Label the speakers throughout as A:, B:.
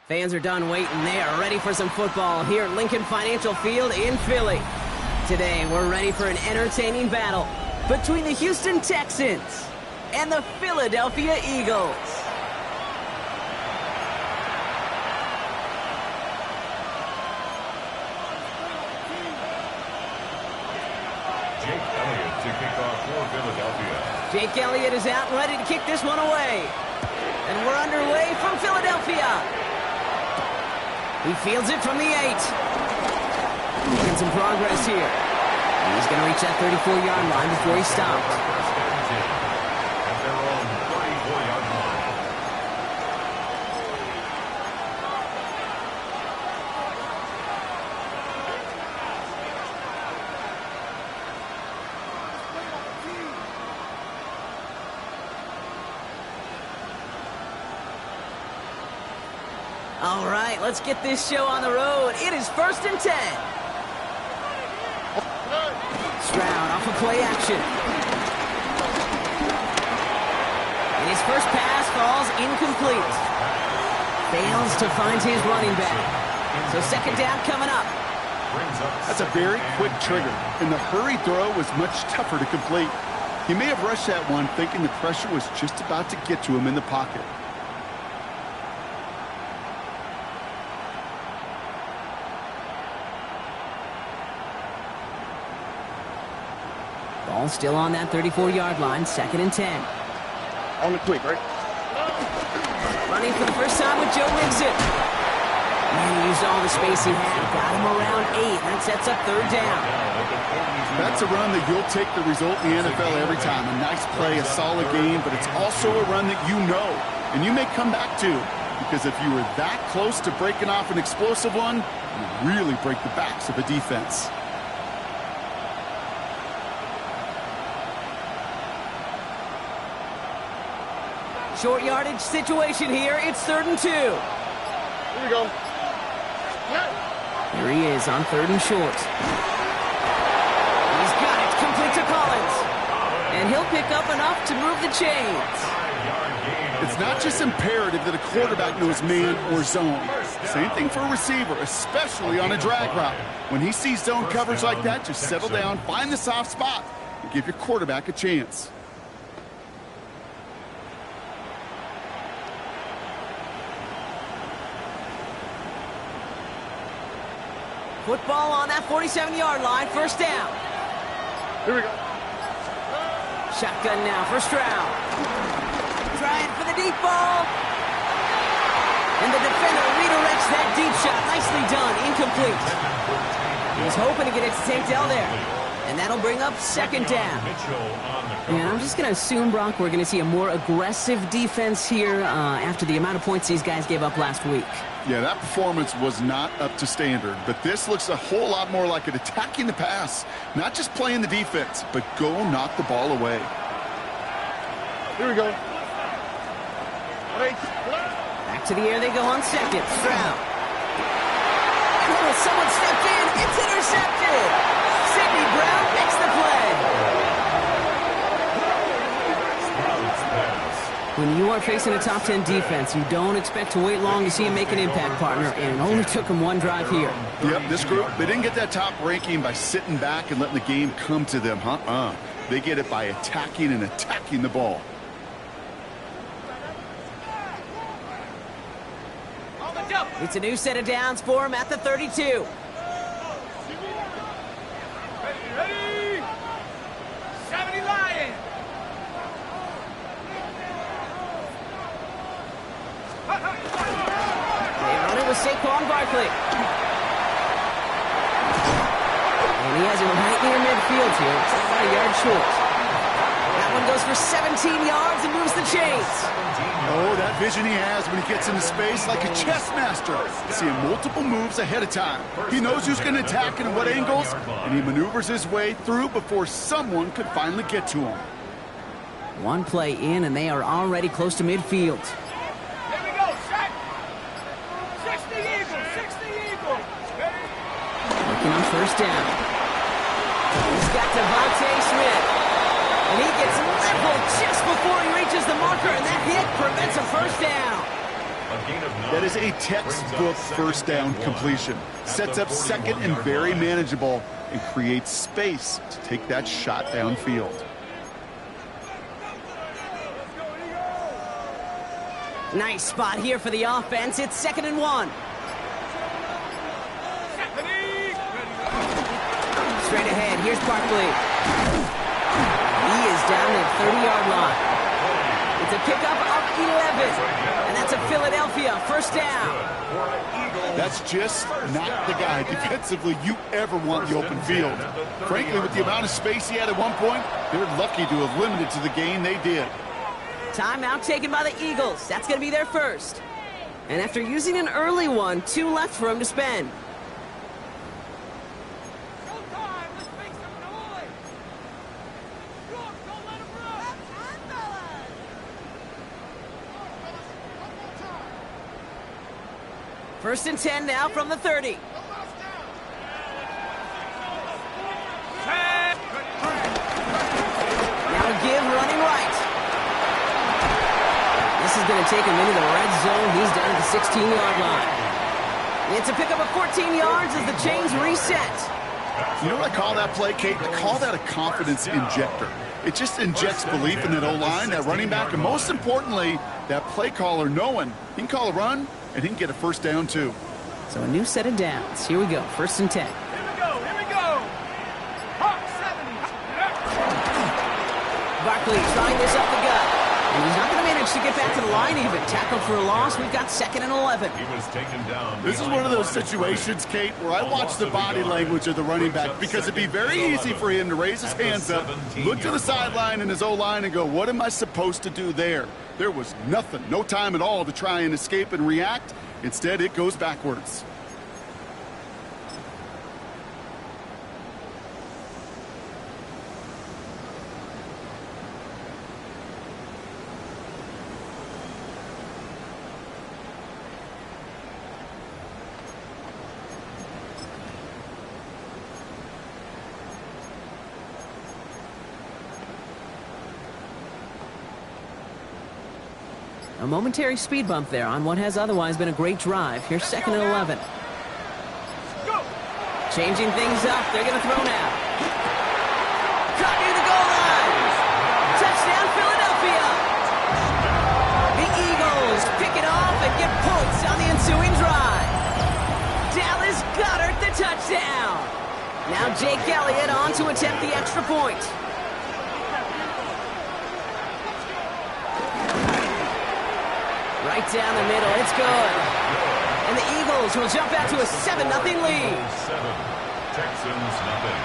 A: Fans are done waiting. They are ready for some football here at Lincoln Financial Field in Philly. Today, we're ready for an entertaining battle between the Houston Texans and the Philadelphia Eagles.
B: Jake Elliott to kick off for Philadelphia.
A: Jake Elliott is out and ready to kick this one away. And we're underway from Philadelphia. He fields it from the 8. Making some progress here. He's going to reach that 34-yard line before he stopped.
B: At their own 34-yard line.
A: All right, let's get this show on the road. It is 1st and 10. Stroud off of play action. And his first pass falls incomplete. Fails to find his running back. So 2nd down coming up.
C: That's a very quick trigger, and the hurry throw was much tougher to complete. He may have rushed that one thinking the pressure was just about to get to him in the pocket.
A: Ball still on that 34-yard line, 2nd and 10.
C: On the quick, right?
A: Running for the first time with Joe Mixon. Man, he used all the space he had. Got him around 8. That sets up 3rd down.
C: That's a run that you'll take the result in the NFL every time. A nice play, a solid game, but it's also a run that you know, and you may come back to. Because if you were that close to breaking off an explosive one, you really break the backs of a defense.
A: Short yardage situation here. It's 3rd and 2. Here
C: we go.
A: Here he is on 3rd and short. He's got it. Complete to Collins. And he'll pick up enough to move the chains.
C: It's not just imperative that a quarterback knows man or zone. Same thing for a receiver, especially on a drag route. When he sees zone coverage like that, just settle down, find the soft spot, and give your quarterback a chance.
A: Football on that 47-yard line, 1st down.
C: Here we go.
A: Shotgun now for Stroud. Trying for the deep ball. And the defender redirects that deep shot. Nicely done, incomplete. He was hoping to get it to Tank Dell there. And that'll bring up 2nd down. And I'm just going to assume, Brock, we're going to see a more aggressive defense here after the amount of points these guys gave up last week.
C: Yeah, that performance was not up to standard, but this looks a whole lot more like it attacking the pass, not just playing the defense, but go knock the ball away. Here we go.
A: Back to the air they go on 2nd. Stroud. And someone stepped in. It's intercepted. Sidney Brown makes the play. When you are facing a top 10 defense. You don't expect to wait long to see him make an impact, partner, and it only took him one drive here.
C: Yep, this group, they didn't get that top ranking by sitting back and letting the game come to them, They get it by attacking and attacking the ball.
A: It's a new set of downs for him at the 32.
D: Ready! 70 Lions!
A: They run it with Saquon Barkley. And he has him right near midfield here. It's about a yard short. That one goes for 17 yards and moves the chains.
C: Oh, that vision he has when he gets into space like a chess master. Seeing multiple moves ahead of time. He knows who's going to attack and what angles, and he maneuvers his way through before someone could finally get to him.
A: One play in, and they are already close to midfield.
D: Here we go, set! 60 Eagles, 60 Eagles!
A: Looking on first down. He's got Devontae Smith. And he gets leveled just before he reaches the marker, and that hit prevents a first down.
C: That is a textbook first down completion. Sets up second and very manageable and creates space to take that shot downfield.
A: Nice spot here for the offense. It's 2nd and 1. Straight ahead, here's Barkley. He is down at 30-yard line. It's a pickup of 11, and that's a Philadelphia first down.
C: That's just not the guy defensively you ever want in the open field. Frankly, with the amount of space he had at one point, they're lucky to have limited to the gain they did.
A: Timeout taken by the Eagles. That's going to be their first. And after using an early one, 2 left for him to spend. First and 10 now from the 30. Now a give running right. This is going to take him into the red zone. He's down at the 16-yard line. It's a pickup of 14 yards as the chains reset.
C: You know what I call that play, Kate? I call that a confidence injector. It just injects belief in that O-line, that running back, and most importantly, that play caller knowing he can call a run and he can get a first down too.
A: So a new set of downs. Here we go, 1st and 10.
D: Here we go, here we go! Hawk 70.
A: Barkley trying this up the gut. And he's not going to manage to get back to the line even. Tackled for a loss. We've got 2nd and 11.
B: He was taken down.
C: This is one of those situations, Kate, where I watch the body language of the running back because it'd be very easy for him to raise his hands up, look to the sideline in his O-line and go, what am I supposed to do there? There was nothing, no time at all to try and escape and react. Instead, it goes backwards.
A: A momentary speed bump there on what has otherwise been a great drive. Here's 2nd and 11. Changing things up. They're going to throw now. Caught near the goal line. Touchdown, Philadelphia. The Eagles pick it off and get points on the ensuing drive. Dallas Goedert the touchdown. Now Jake Elliott on to attempt the extra point. Right down the middle, it's good. And the Eagles will jump out to a 7-0 lead.
B: 7, Texans nothing.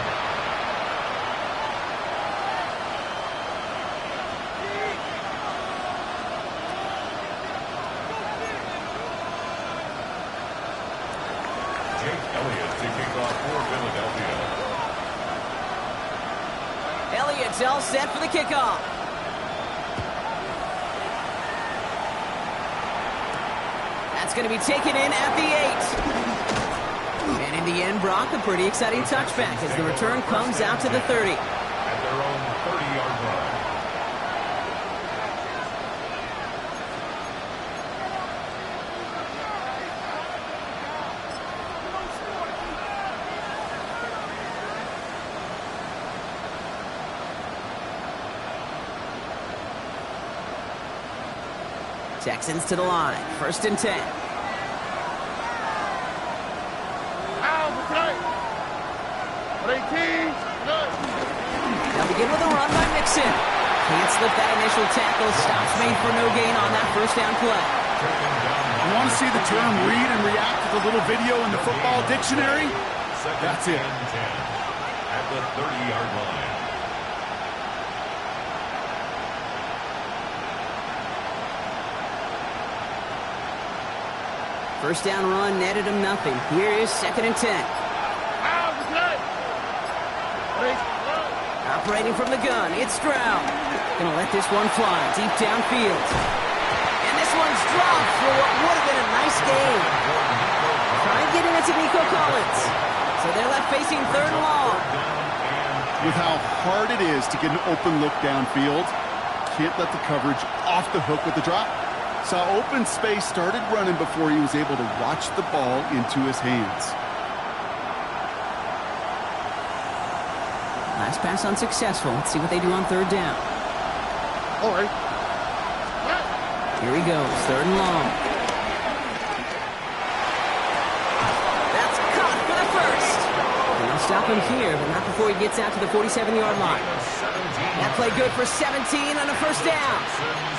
B: Jake Elliott to kick off for Philadelphia.
A: Elliott's all set for the kickoff. That's going to be taken in at the 8. And in the end, Brock, a pretty exciting touchback as the return comes out to the 30.
B: At their own 30-yard line.
A: Texans to the line. 1st and 10. They'll begin with a run by Mixon. Can't slip that initial tackle. Stops made for no gain on that 1st down play.
C: You want to see the term read and react to the little video in the football dictionary? That's it.
B: At the 30-yard line.
A: First down run netted him nothing. Here is 2nd and 10. Operating from the gun, it's Stroud. Gonna let this one fly deep downfield. And this one's dropped for what would have been a nice game. Trying to get it into Nico Collins. So they're left facing 3rd and long.
C: With how hard it is to get an open look downfield, can't let the coverage off the hook with the drop. Saw open space, started running before he was able to watch the ball into his hands.
A: Last pass unsuccessful. Let's see what they do on 3rd down.
C: All right.
A: Here he goes, 3rd and long. That's caught for the 1st. And they'll stop him here, but not before he gets out to the 47-yard line. That play good for 17 on a 1st down.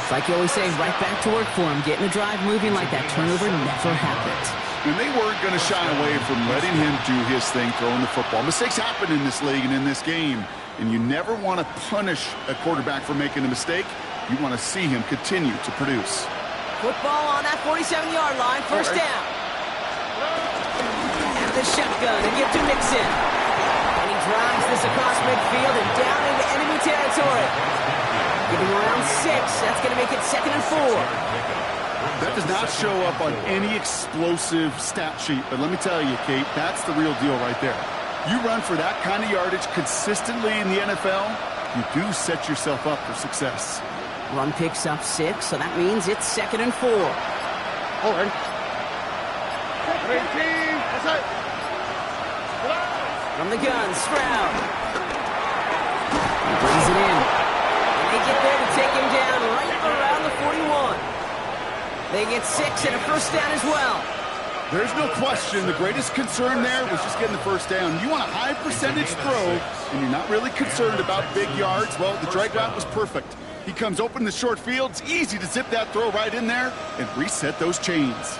A: It's like you always say, right back to work for him. Getting the drive moving like that turnover never happened.
C: And they weren't going to shy away from letting him do his thing, throwing the football. Mistakes happen in this league and in this game. And you never want to punish a quarterback for making a mistake. You want to see him continue to produce.
A: Football on that 47-yard line, 1st down. Out of the shotgun and give to Mixon. And he drives this across midfield and down into enemy territory. Giving around 6. That's going to make it 2nd and 4.
C: That does not show up on any explosive stat sheet, but let me tell you, Kate, that's the real deal right there. You run for that kind of yardage consistently in the NFL, you do set yourself up for success.
A: Run picks up 6, so that means it's 2nd and 4.
C: All right.
A: From the gun, Stroud. He brings it in. And they get there to take him down right around the 41. They get 6 and a 1st down as well.
C: There's no question the greatest concern there was just getting the 1st down. You want a high percentage throw, and you're not really concerned about big yards. Well, the drag route was perfect. He comes open in the short field. It's easy to zip that throw right in there and reset those chains.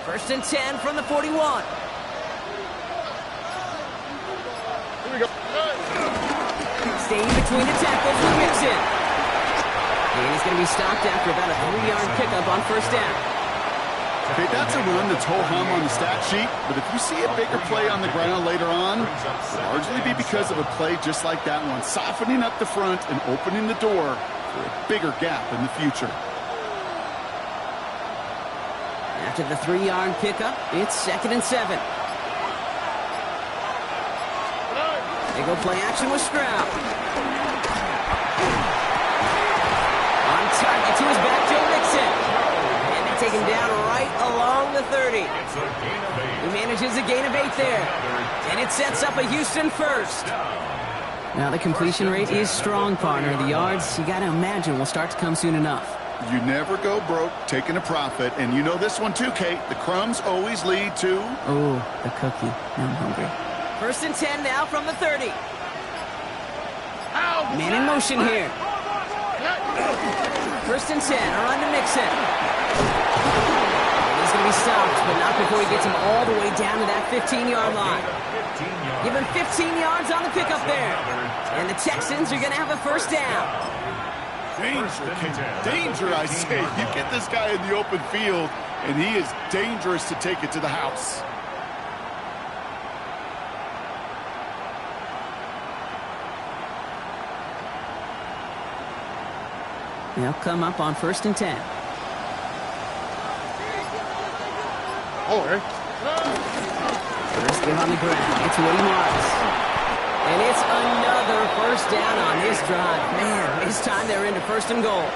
A: First and 10 from the 41.
C: Here we go.
A: Staying between the tackles with Mixon. And he's going to be stopped after about a 3-yard pickup on 1st down.
C: Okay, that's a run that's ho-hum on the stat sheet, but if you see a bigger play on the ground later on, it'll largely be because of a play just like that one, softening up the front and opening the door for a bigger gap in the future.
A: After the 3-yard pickup, it's 2nd and 7. They go play action with Stroud. On target to his back, Joe Mixon. And they take him down right along the 30. He manages a gain of 8 there. And it sets up a Houston 1st. Now the completion rate is strong, partner. The yards, you got to imagine, will start to come soon enough.
C: You never go broke taking a profit, and you know this one too, Kate. The crumbs always lead to...
A: Oh, the cookie. Now I'm hungry. 1st and 10 now from the 30. Man in motion here. 1st and 10, a run to Mixon. And he's going to be stopped, but not before he gets him all the way down to that 15-yard line. Give him 15 yards on the pickup there. And the Texans are going to have a 1st down.
C: Danger, I say. You get this guy in the open field, and he is dangerous to take it to the house.
A: They'll come up on 1st and 10.
C: All right.
A: First give on the ground. It's what he wants. And it's another 1st down on this drive. Man, this time they're into 1st and goal.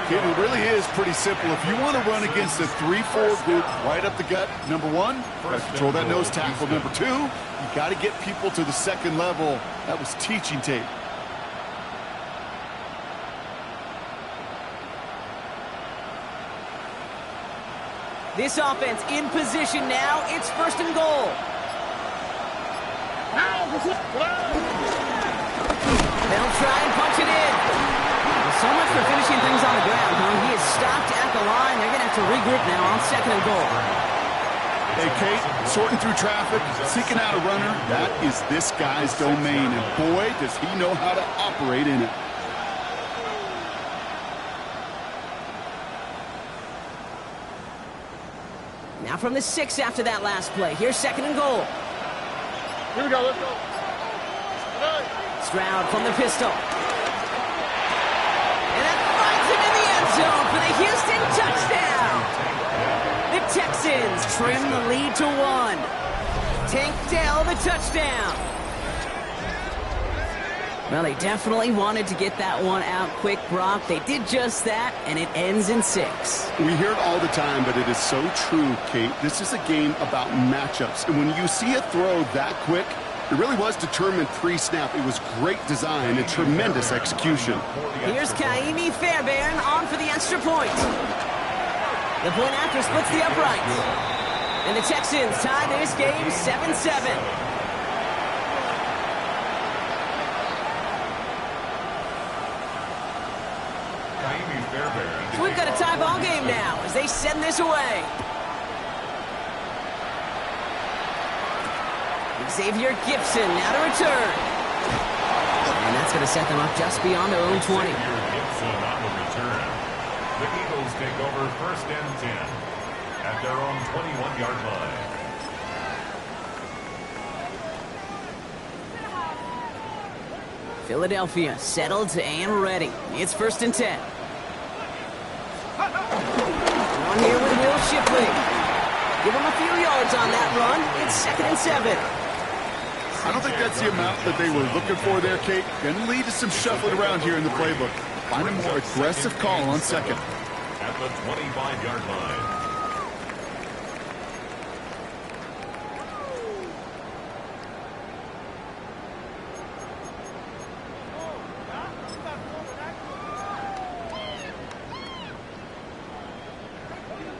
C: Kid, it really is pretty simple. If you want to run against a 3-4 group right up the gut, number one, got to control that nose tackle. Number two, you got to get people to the second level. That was teaching tape.
A: This offense in position now. It's first and goal. They'll try and punch it in. Well, so much for finishing things on the ground, huh? He is stopped at the line. They're going to have to regroup now on second and goal.
C: Hey, Kate, sorting through traffic, seeking out a runner, that is this guy's domain. And boy, does he know how to operate in it.
A: Now from the 6 after that last play. Here's second and goal.
D: Here we go, let's go.
A: Stroud from the pistol. And that finds him in the end zone for the Houston touchdown. The Texans trim the lead to 1. Tank Dell the touchdown. Well, they definitely wanted to get that one out quick, Brock. They did just that, and it ends in 6.
C: We hear it all the time, but it is so true, Kate. This is a game about matchups. And when you see a throw that quick, it really was determined pre-snap. It was great design and tremendous execution.
A: Here's Kaimi Fairbairn on for the extra point. The point after splits the uprights. And the Texans tie this game 7-7. We've got a tie ball game now as they send this away. Xavier Gibson now to return. And that's going to set them up just beyond their own 20.
B: Gibson on the return. The Eagles take over first and 10 at their own 21-yard line.
A: Philadelphia settled and ready. It's first and 10. On here with Will Shipley. Give him a few yards on that run. It's second and 7.
C: I don't think that's the amount that they were looking for there, Kate. Going to lead to some shuffling around here in the playbook. Find a more aggressive call on second.
B: At the 25-yard line.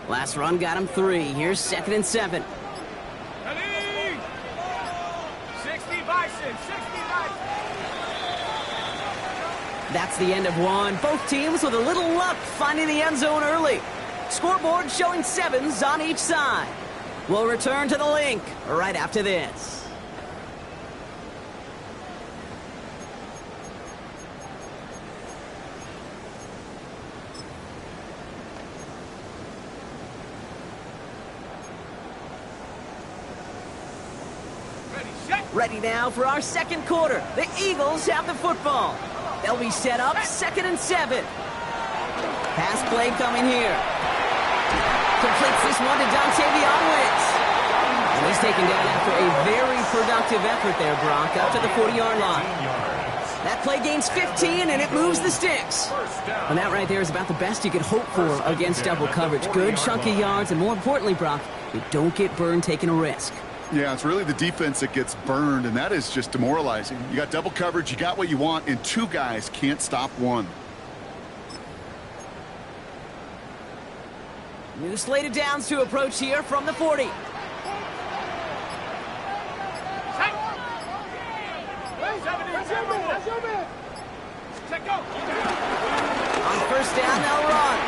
A: Last run got him 3. Here's second and 7.
D: Ready? 60 Bison, 60 Bison.
A: That's the end of one. Both teams with a little luck finding the end zone early. Scoreboard showing 7s on each side. We'll return to the link right after this. Ready now for our second quarter. The Eagles have the football. They'll be set up second and 7. Pass play coming here. Completes this one to Dontavion Wentz. And he's taken down after a very productive effort there, Brock, up to the 40-yard line. That play gains 15, and it moves the sticks. And that right there is about the best you could hope for against double coverage. Good chunky yards, and more importantly, Brock, you don't get burned taking a risk.
C: Yeah, it's really the defense that gets burned, and that is just demoralizing. You got double coverage, you got what you want, and 2 guys can't stop one.
A: New slate of downs to approach here from the 40. On first down, they'll run.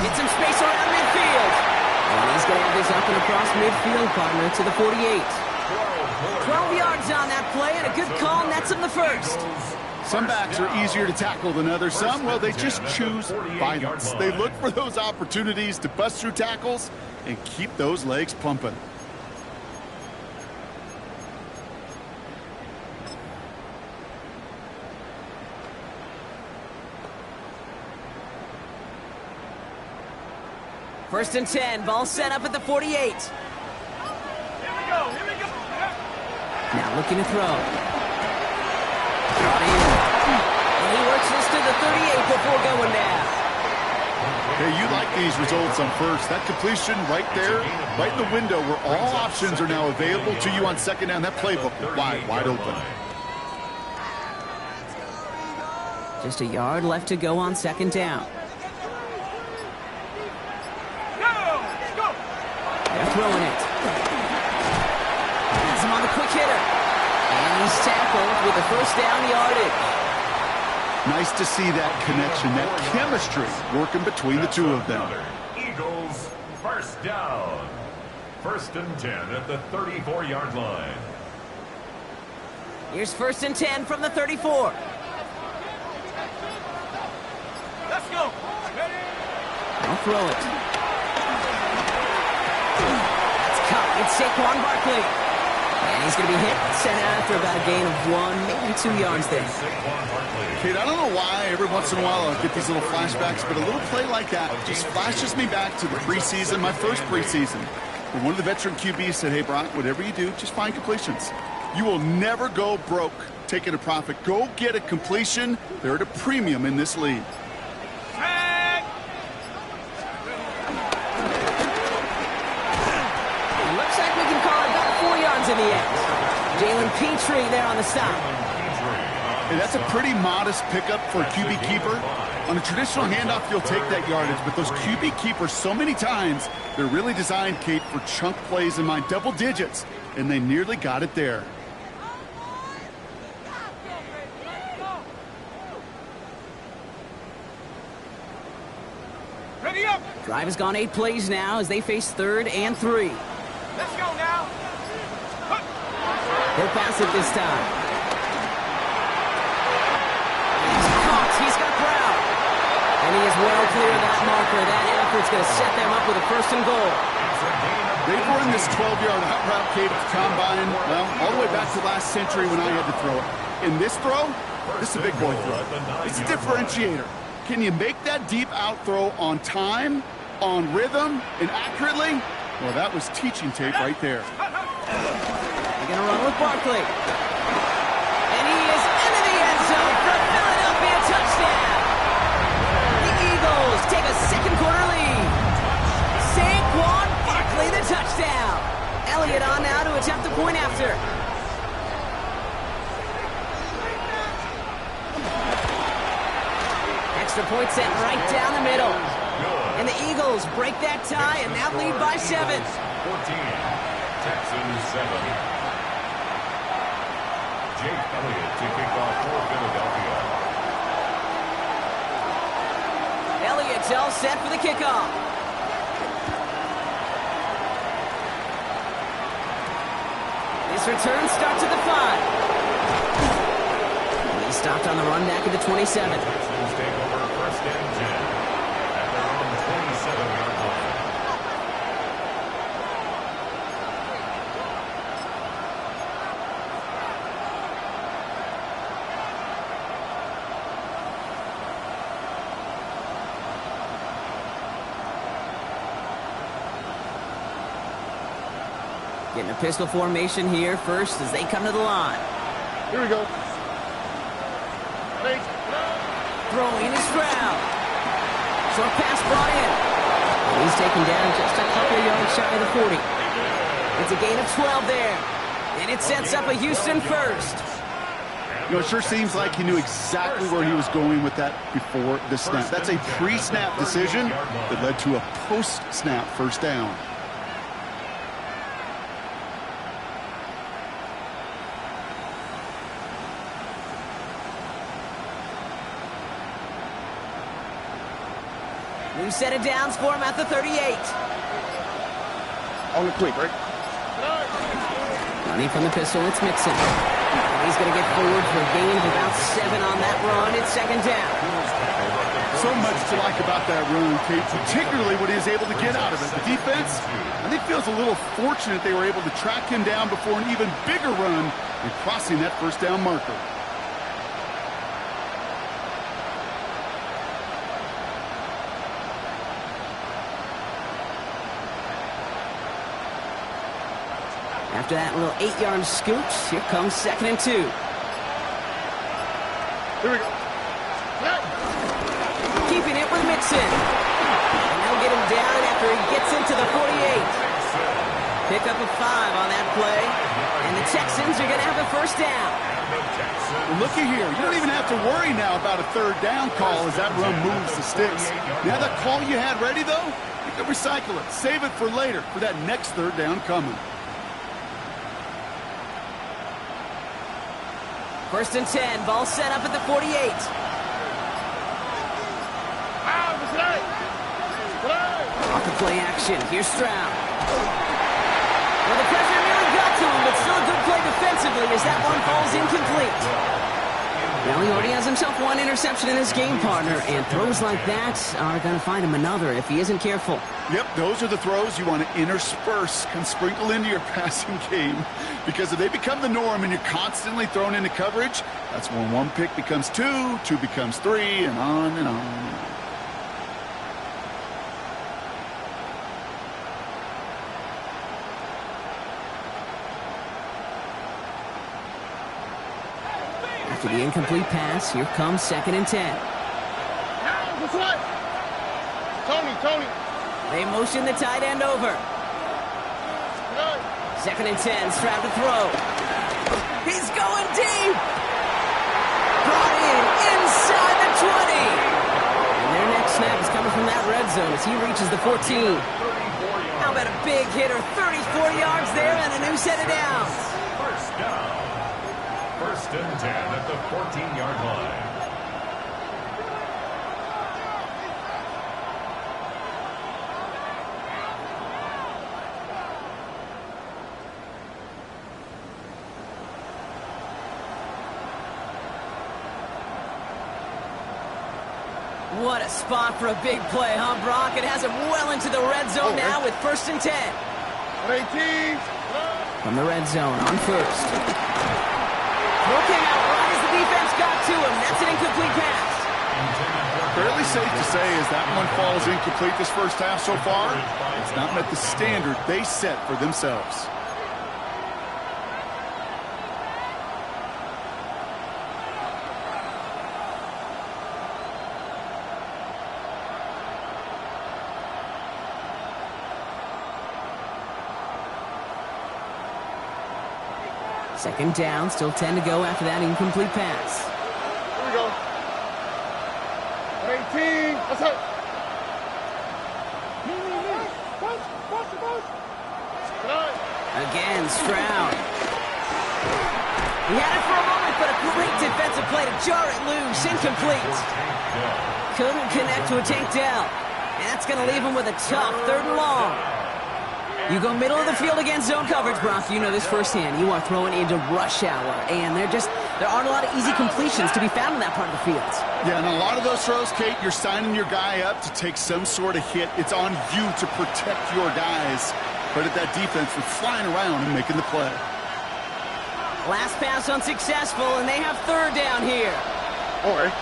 A: Get some space around midfield. And he's going to have this up and across midfield, partner, to the 48. 12 yards on that play, and a good call nets him the first.
C: Some backs are easier to tackle than others. Some, well, they just choose violence. They look for those opportunities to bust through tackles and keep those legs pumping.
A: First and 10, ball set up at the 48.
D: Here we go, here we go.
A: Now looking to throw. Brought in. And he works this to the 38 before going down.
C: Hey, you like these results on first. That completion right there, right in the window where all options are now available to you on second down. That playbook wide open.
A: Just a yard left to go on second down. They're throwing it. He's him on the quick hitter. And he's tackled with the first down yardage.
C: Nice to see that connection, that chemistry working between the two of them.
B: Eagles first down. 1st and 10 at the 34-yard line.
A: Here's 1st and 10 from the 34.
D: Let's go.
A: I'll throw it. It's caught. It's Saquon Barkley. And he's going to be hit, sent out after about a gain of 1, maybe 2 yards there.
C: Kate, I don't know why every once in a while I'll get these little flashbacks, but a little play like that just flashes me back to the preseason, my first preseason. And one of the veteran QBs said, hey, Brock, whatever you do, just find completions. You will never go broke taking a profit. Go get a completion. They're at a premium in this league.
A: Looks like we can call it about 4 yards in the end. Jalen Petrie there on the stop.
C: Hey, that's a pretty modest pickup for a QB keeper. On a traditional handoff, you'll take that yardage, but those QB keepers, so many times, they're really designed, Kate, for chunk plays in my double digits, and they nearly got it there.
D: Ready up.
A: Drive has gone 8 plays now as they face 3rd and 3.
D: Let's go now.
A: He'll pass it this time. He's caught. He's got Brown. And he is well clear of that marker. That effort's going to set them up with a 1st and goal.
C: They've run this 12-yard hot route, Kate, at the combine, well, all the way back to last century when I had to throw it. In this throw, this is a big boy throw. It's a differentiator. Can you make that deep out throw on time, on rhythm, and accurately? Well, that was teaching tape right there.
A: They're going to run with Barkley. And he is into the end zone for Philadelphia touchdown. The Eagles take a second quarter lead. Saquon Barkley the touchdown. Elliott on now to attempt the point after. Extra point set right down the middle. And the Eagles break that tie and now lead by 7.
B: 14. Texans 7. Jake Elliott to kick off for Philadelphia.
A: Elliott's all set for the kickoff. This return starts at the 5. He stopped on the run back at the 27.
B: Texans take over 1st and 10 at their own 27-yard line.
A: Getting a pistol formation here first as they come to the line.
C: Here we go.
A: Throwing is Stroud. Short pass brought in. And he's taken down just a couple of yards shy of the 40. It's a gain of 12 there. And it sets up a Houston first.
C: You know, it sure seems like he knew exactly where he was going with that before the snap. That's a pre-snap decision that led to a post-snap first down.
A: New set of downs for him at the 38.
C: On the quick, right?
A: Running from the pistol, it's Mixon. And he's going to get forward for a gain of about 7 on that run. It's 2nd down.
C: So much to like about that run, Kate, particularly what he was able to get out of it. The defense, I think, feels a little fortunate they were able to track him down before an even bigger run and crossing that first down marker.
A: After that little 8-yard scooch, here comes 2nd and 2.
C: Here we go.
A: Keeping it with Mixon. gets into the 48. Pick up a 5 on that play. And the Texans are going to have a first down.
C: Well, looky here. You don't even have to worry now about a third down call as that run moves the sticks. Now that call you had ready, though, you can recycle it. Save it for later for that next third down coming.
A: First and 10. Ball set up at the 48. Off the play action. Here's Stroud. Well, the pressure nearly got to him, but still a good play defensively as that one falls incomplete. Well, he already has himself one interception in his game, partner, and throws like that are going to find him another if he isn't careful.
C: Yep, those are the throws you want to intersperse, can sprinkle into your passing game, because if they become the norm and you're constantly thrown into coverage, that's when one pick becomes two, two becomes three, and on and on.
A: After the incomplete pass, here comes second and 10.
D: Tony.
A: They motion the tight end over. Second and 10, Stroud to throw. He's going deep. Brought in inside the 20. And their next snap is coming from that red zone as he reaches the 14. How about a big hitter, 34 yards there and a new set of downs.
B: First down. First and 10 at the 14-yard line.
A: What a spot for a big play, huh, Brock? It has him well into the red zone now with first and 10.
D: 18.
A: From the red zone on first. Throw came out right as the defense got to him. That's an incomplete pass.
C: Fairly safe to say as that one falls incomplete this first half so far, it's not met the standard they set for themselves.
A: Second down, still 10 to go after that incomplete pass.
D: Here we go. 18. What's up?
A: Again, Stroud. He had it for a moment, but a great defensive play to jar it loose. Incomplete. Couldn't connect to a takedown. And that's going to leave him with a tough third and long. You go middle of the field against zone coverage, Brock. You know this firsthand. You are throwing into rush hour, and there aren't a lot of easy completions to be found in that part of the field.
C: Yeah, and a lot of those throws, Kate, you're signing your guy up to take some sort of hit. It's on you to protect your guys. Credit that defense for flying around and making the play.
A: Last pass unsuccessful, and they have third down here.
D: All right.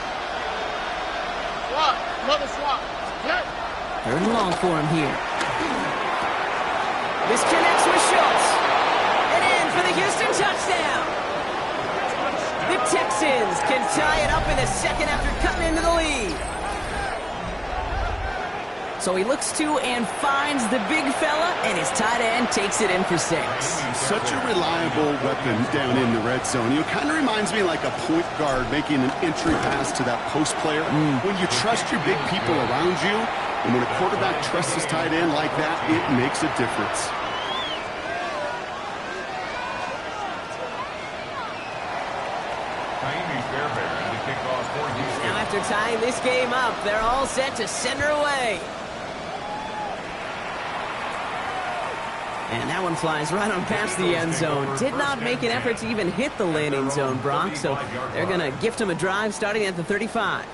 D: Swap. Another swap. Yeah.
A: Third and long for him here. This connects with Schultz. And in for the Houston touchdown. The Texans can tie it up in the second after cutting into the lead. So he looks to and finds the big fella, and his tight end takes it in for 6.
C: Such a reliable weapon down in the red zone. It kind of reminds me like a point guard making an entry pass to that post player. When you trust your big people around you, and when a quarterback trusts his tight end like that, it makes a difference.
A: Now after tying this game up, they're all set to send her away. And that one flies right on past the end zone. Did not make an effort to even hit the landing zone, Brock, so they're going to gift him a drive starting at the 35.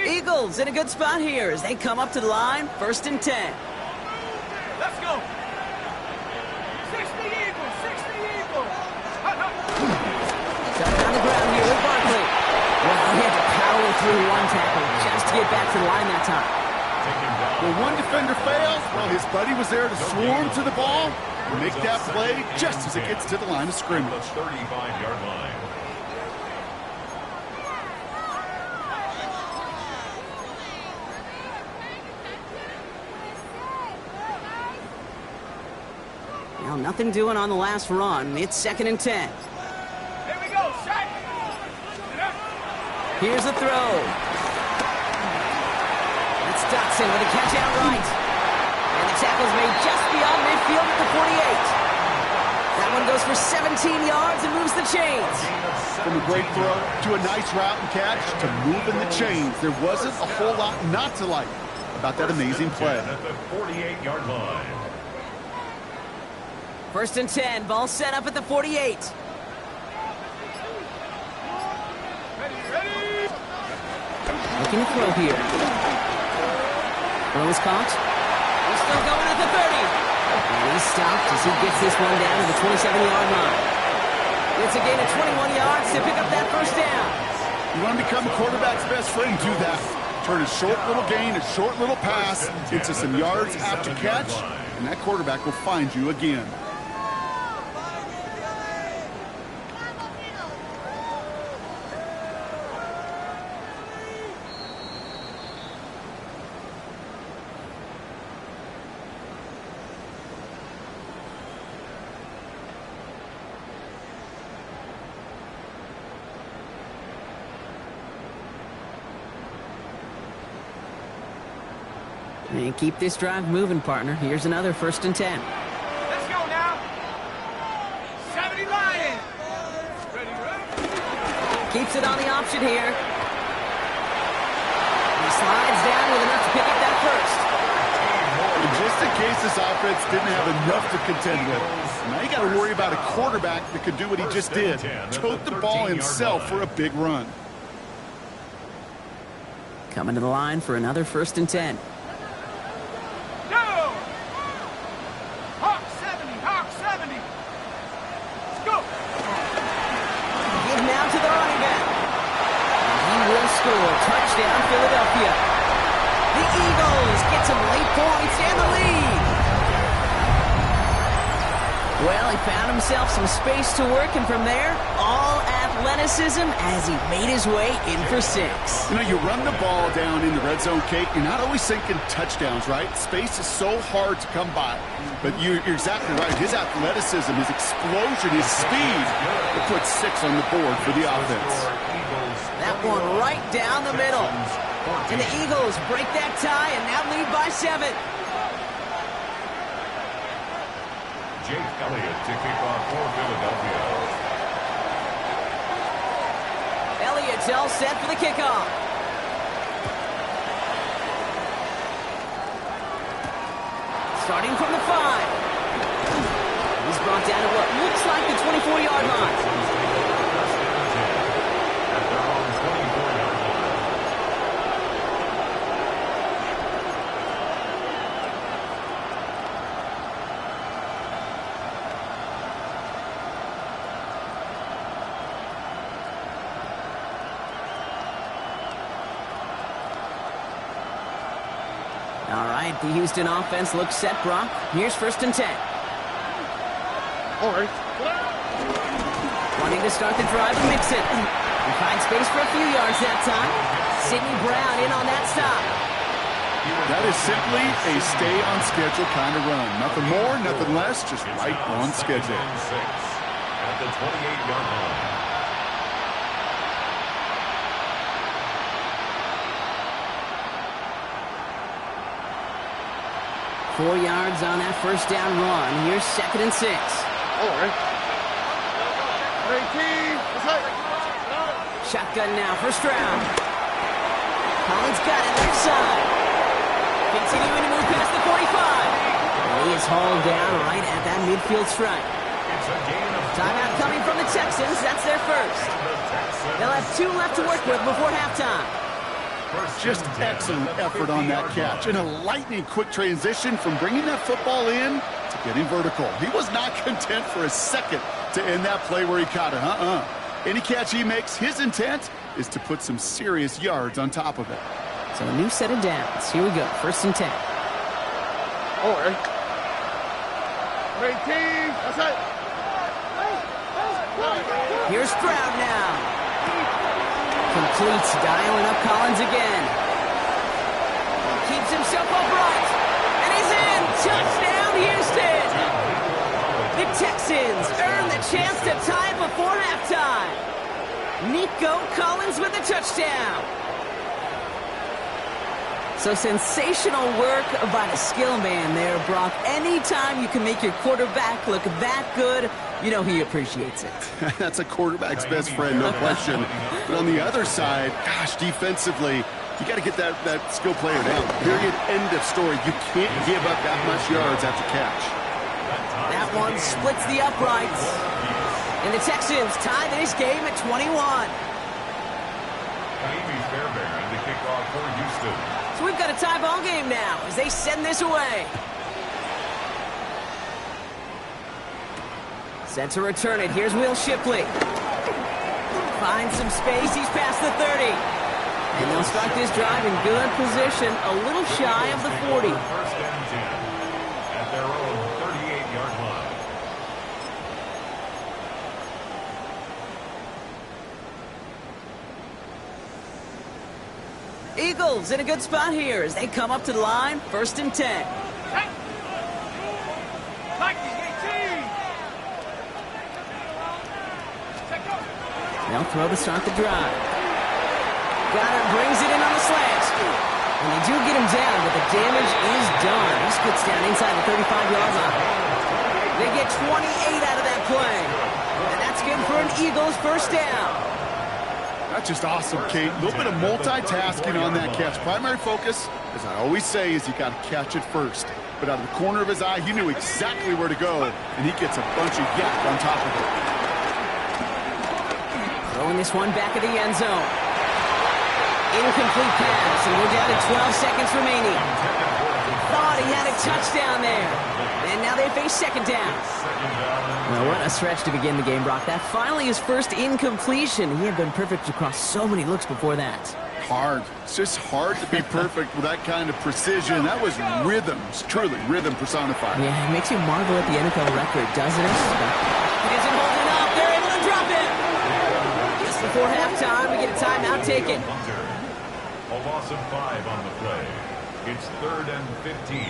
A: Eagles in a good spot here as they come up to the line, first and 10.
D: Let's go. 60 Eagles, 60 Eagles.
A: Got it on the ground here with Barkley. Well, through one tackle just to get back to the line that time.
C: When one defender fails, well, his buddy was there to swarm to the ball and make that play just as it gets to the line of scrimmage.
B: 35-yard line.
A: Well, nothing doing on the last run. It's 2nd and 10.
D: Here we go, set.
A: Here's the throw. That's Dotson with a catch out right. And the tackle's made just beyond midfield at the 48. That one goes for 17 yards and moves the chains.
C: From a great throw to a nice route and catch to moving the chains, there wasn't a whole lot not to like about that amazing play.
B: At the 48-yard line.
A: 1st and 10, ball set up at the 48.
D: Ready, ready.
A: Looking to throw here. Throw is caught. He's still going at the 30. And he's stopped as he gets this one down to the 27-yard line. It's a gain of 21 yards to pick up that first down.
C: You want to become a quarterback's best friend, do that. Turn a short little gain, a short little pass into some yards after catch, and that quarterback will find you again.
A: And keep this drive moving, partner. Here's another 1st and 10.
D: Let's go now. 70 Lions. Ready, ready.
A: Keeps it on the option here. He slides down with enough to pick up that first.
C: And just in case this offense didn't have enough to contend with, now you got to worry about a quarterback that could do what he just did. Tote the ball himself for a big run.
A: Coming to the line for another 1st and 10. Touchdown, Philadelphia. The Eagles get some late points and the lead. Well, he found himself some space to work, and from there, all athleticism as he made his way in for 6.
C: You know, you run the ball down in the red zone, Kate, you're not always thinking touchdowns, right? Space is so hard to come by. But you're exactly right. His athleticism, his explosion, his speed will put 6 on the board for the offense.
A: That one right down the middle. And the Eagles break that tie and now lead by 7.
B: Jake Elliott to kick off for Philadelphia.
A: Elliott's all set for the kickoff. Starting from the 5. He's brought down to what looks like the 24-yard line. All right, the Houston offense looks set, Brock. Here's 1st and 10.
C: All right.
A: Wanting to start the drive and mix it. He finds space for a few yards that time. Sidney Brown in on that stop.
C: That is simply a stay-on-schedule kind of run. Nothing more, nothing less, just right on schedule.
B: 6 at the 28-yard line.
A: 4 yards on that first down run. Here's 2nd and 6.
C: All right.
A: Shotgun now, first round. Collins got it left side. Continuing to move past the 45. And he is hauled down right at that midfield stripe. Timeout coming from the Texans. That's their first. They'll have 2 left to work with before halftime.
C: Just excellent effort on that catch. And a lightning-quick transition from bringing that football in to getting vertical. He was not content for a second to end that play where he caught it. Any catch he makes, his intent is to put some serious yards on top of it.
A: So a new set of downs. Here we go. 1st and 10.
D: That's it.
A: Here's Stroud now. Completes, dialing up Collins again. Keeps himself upright. And he's in. Touchdown, Houston. The Texans earn the chance to tie it before halftime. Nico Collins with the touchdown. So sensational work by the skill man there, Brock. Anytime you can make your quarterback look that good, you know he appreciates it.
C: That's a quarterback's best friend, no question. But on the other side, gosh, defensively, you got to get that skill player down. Period, end of story. You can't give up that much yards after catch.
A: That one splits the uprights. And the Texans tie this game at 21.
B: Fairbairn, the kickoff for Houston.
A: So we've got a tie ball game now as they send this away. Set to return it. Here's Will Shipley. Finds some space. He's past the 30. And they'll start this drive in good position, a little shy of the 40.
B: 1st and 10 at their own 38-yard line.
A: Eagles in a good spot here as they come up to the line. 1st and 10. They'll throw to start the drive. Goddard brings it in on the slant. And they do get him down, but the damage is done. He splits down inside the 35-yard line. They get 28 out of that play. And that's good for an Eagles 1st down.
C: That's just awesome, Kate. A little bit of multitasking on that catch. Primary focus, as I always say, is you got to catch it first. But out of the corner of his eye, he knew exactly where to go, and he gets a bunch of yak on top of it.
A: Throwing this one back at the end zone. Incomplete pass, and we're down to 12 seconds remaining. Thought he had a touchdown there. And now they face 2nd down. Well, what a stretch to begin the game, Brock. That finally his first incompletion. He had been perfect across so many looks before that.
C: Hard. It's just hard to be perfect with that kind of precision. That was rhythm. It's truly rhythm personified.
A: Yeah, it makes you marvel at the NFL record, doesn't it? He isn't holding up. They're able to drop it. Just before halftime, we get a timeout taken.
B: A loss of 5 on the play. It's 3rd and 15.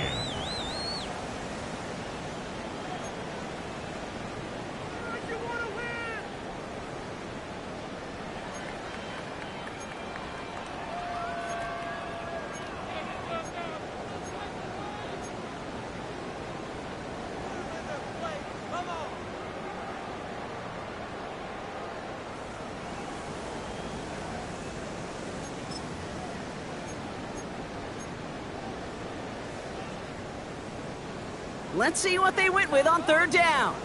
A: Let's see what they went with on 3rd down.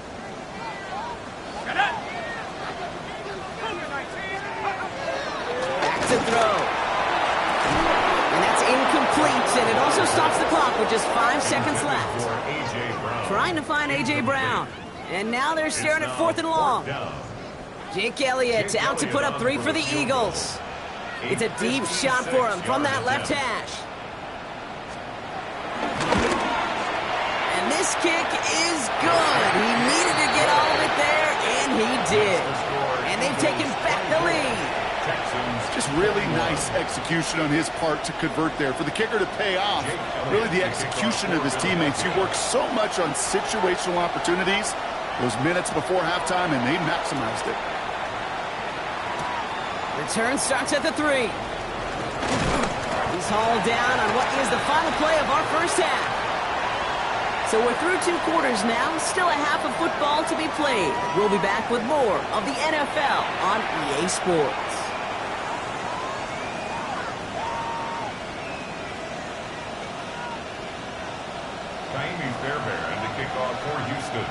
A: Back to throw. And that's incomplete, and it also stops the clock with just 5 seconds left. Trying to find A.J. Brown. And now they're staring at 4th and long. Jake Elliott out to put up 3 for the Eagles. It's a deep shot for him from that left hash. This kick is good. He needed to get all of it there, and he did. And they've taken back the lead.
C: Just really nice execution on his part to convert there. For the kicker to pay off, really the execution of his teammates. He worked so much on situational opportunities those minutes before halftime, and they maximized it.
A: Return starts at the 3. He's hauled down on what is the final play of our first half. So we're through 2 quarters now, still a half of football to be played. We'll be back with more of the NFL on EA Sports.
B: Fairbairn, the kickoff for Houston.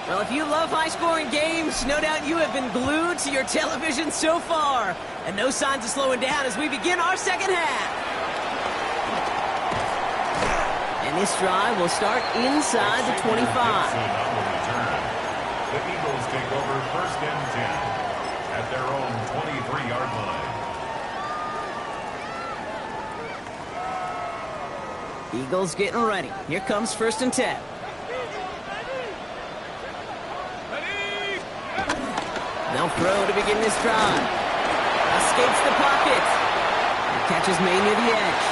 A: Well, if you love high-scoring games, no doubt you have been glued to your television so far. And no signs of slowing down as we begin our 2nd half. And this drive will start inside the 25.
B: The Eagles take over 1st and 10 at their own 23-yard line.
A: Eagles getting ready. Here comes 1st and 10. They'll throw to begin this drive. Escapes the pocket. Catches May near the edge.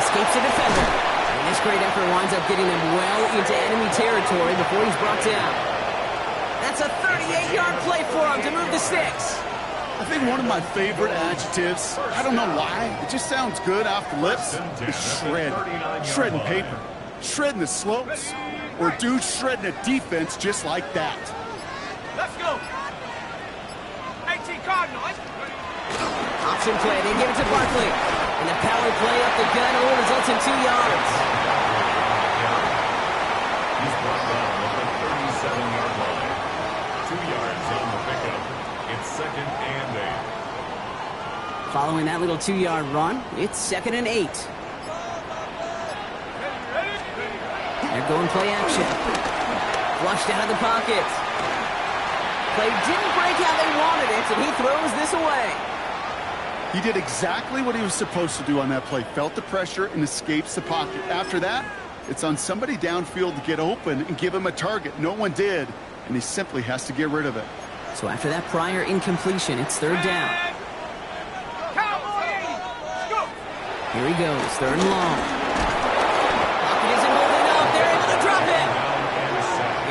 A: Escapes a defender. And this great effort winds up getting him well into enemy territory before he's brought down. That's a 38-yard play for him to move the sticks.
C: I think one of my favorite adjectives, I don't know why, it just sounds good off the lips, is shred. Shredding paper. Shredding the slopes. Or dude shredding a defense just like that.
D: Let's go. 18 Cardinals.
A: Option play. They give it to Barkley. And the power play up the gun only results in 2 yards.
B: He's brought down at the 37-yard line. 2 yards on the pickup. It's 2nd and 8.
A: Following that little 2-yard run, it's 2nd and 8. They're going play action. Flushed out of the pocket. Play didn't break how they wanted it, and he throws this away.
C: He did exactly what he was supposed to do on that play. Felt the pressure and escapes the pocket. After that, it's on somebody downfield to get open and give him a target. No one did, and he simply has to get rid of it.
A: So after that prior incompletion, it's 3rd down. Here he goes, 3rd and long. Pocket isn't holding up. They're able to drop him.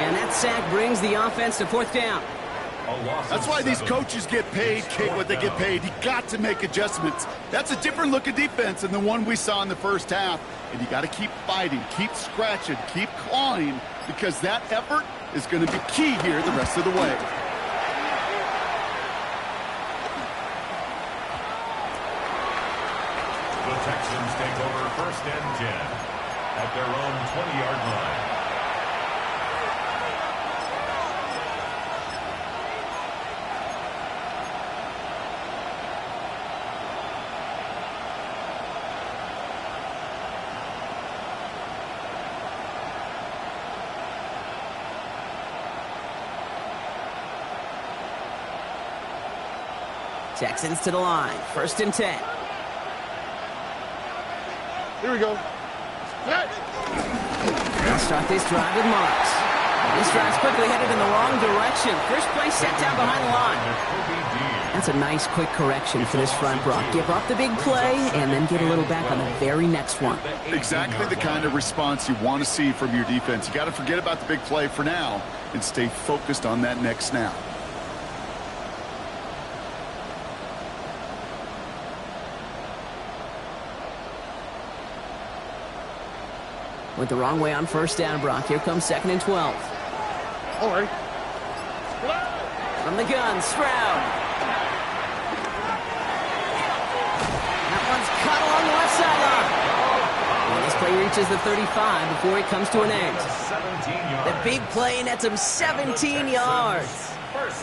A: And that sack brings the offense to 4th down.
C: That's why these coaches get paid, what they get paid. You got to make adjustments. That's a different look at defense than the one we saw in the first half. And you got to keep fighting, keep scratching, keep clawing, because that effort is going to be key here the rest of the way.
B: The Texans take over 1st and 10 at their own 20-yard line.
A: Texans to the line. 1st and 10.
C: Here we go.
A: They'll start this drive with Marks. This drive's quickly headed in the wrong direction. First play set down behind the line. That's a nice quick correction for this front, Brock. Give up the big play and then get a little back on the very next one.
C: Exactly the kind of response you want to see from your defense. You got to forget about the big play for now and stay focused on that next snap.
A: Went the wrong way on 1st down, Brock. Here comes 2nd and 12.
C: All right.
A: From the gun, Stroud. That one's cut along the left sideline. And this play reaches the 35 before it comes to an end. The big play nets him 17 yards.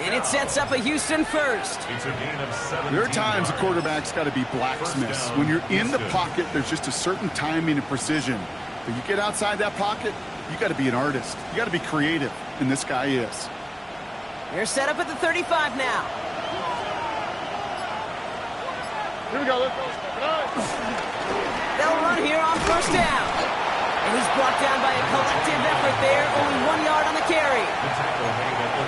A: And it sets up a Houston first.
C: There are times a quarterback's got to be blacksmiths. When you're in the pocket, there's just a certain timing and precision. But you get outside that pocket, you got to be an artist. You got to be creative, and this guy is.
A: They're set up at the 35 now.
C: Here we go.
A: They'll run here on 1st down. And he's brought down by a collective effort there. Only 1 yard on the carry.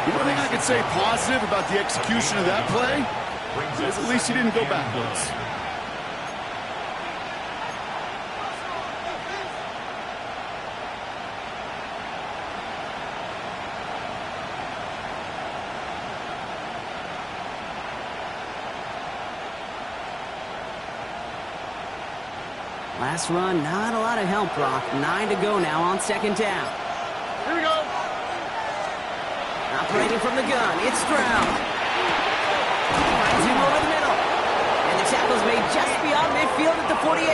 C: The one thing I could say positive about the execution of that play is at least he didn't go backwards.
A: Last run, not a lot of help, Brock. 9 to go now on 2nd down.
C: Here we go.
A: Operating from the gun, it's Stroud. Finds him over the middle. And the tackle's made just beyond midfield at the 48.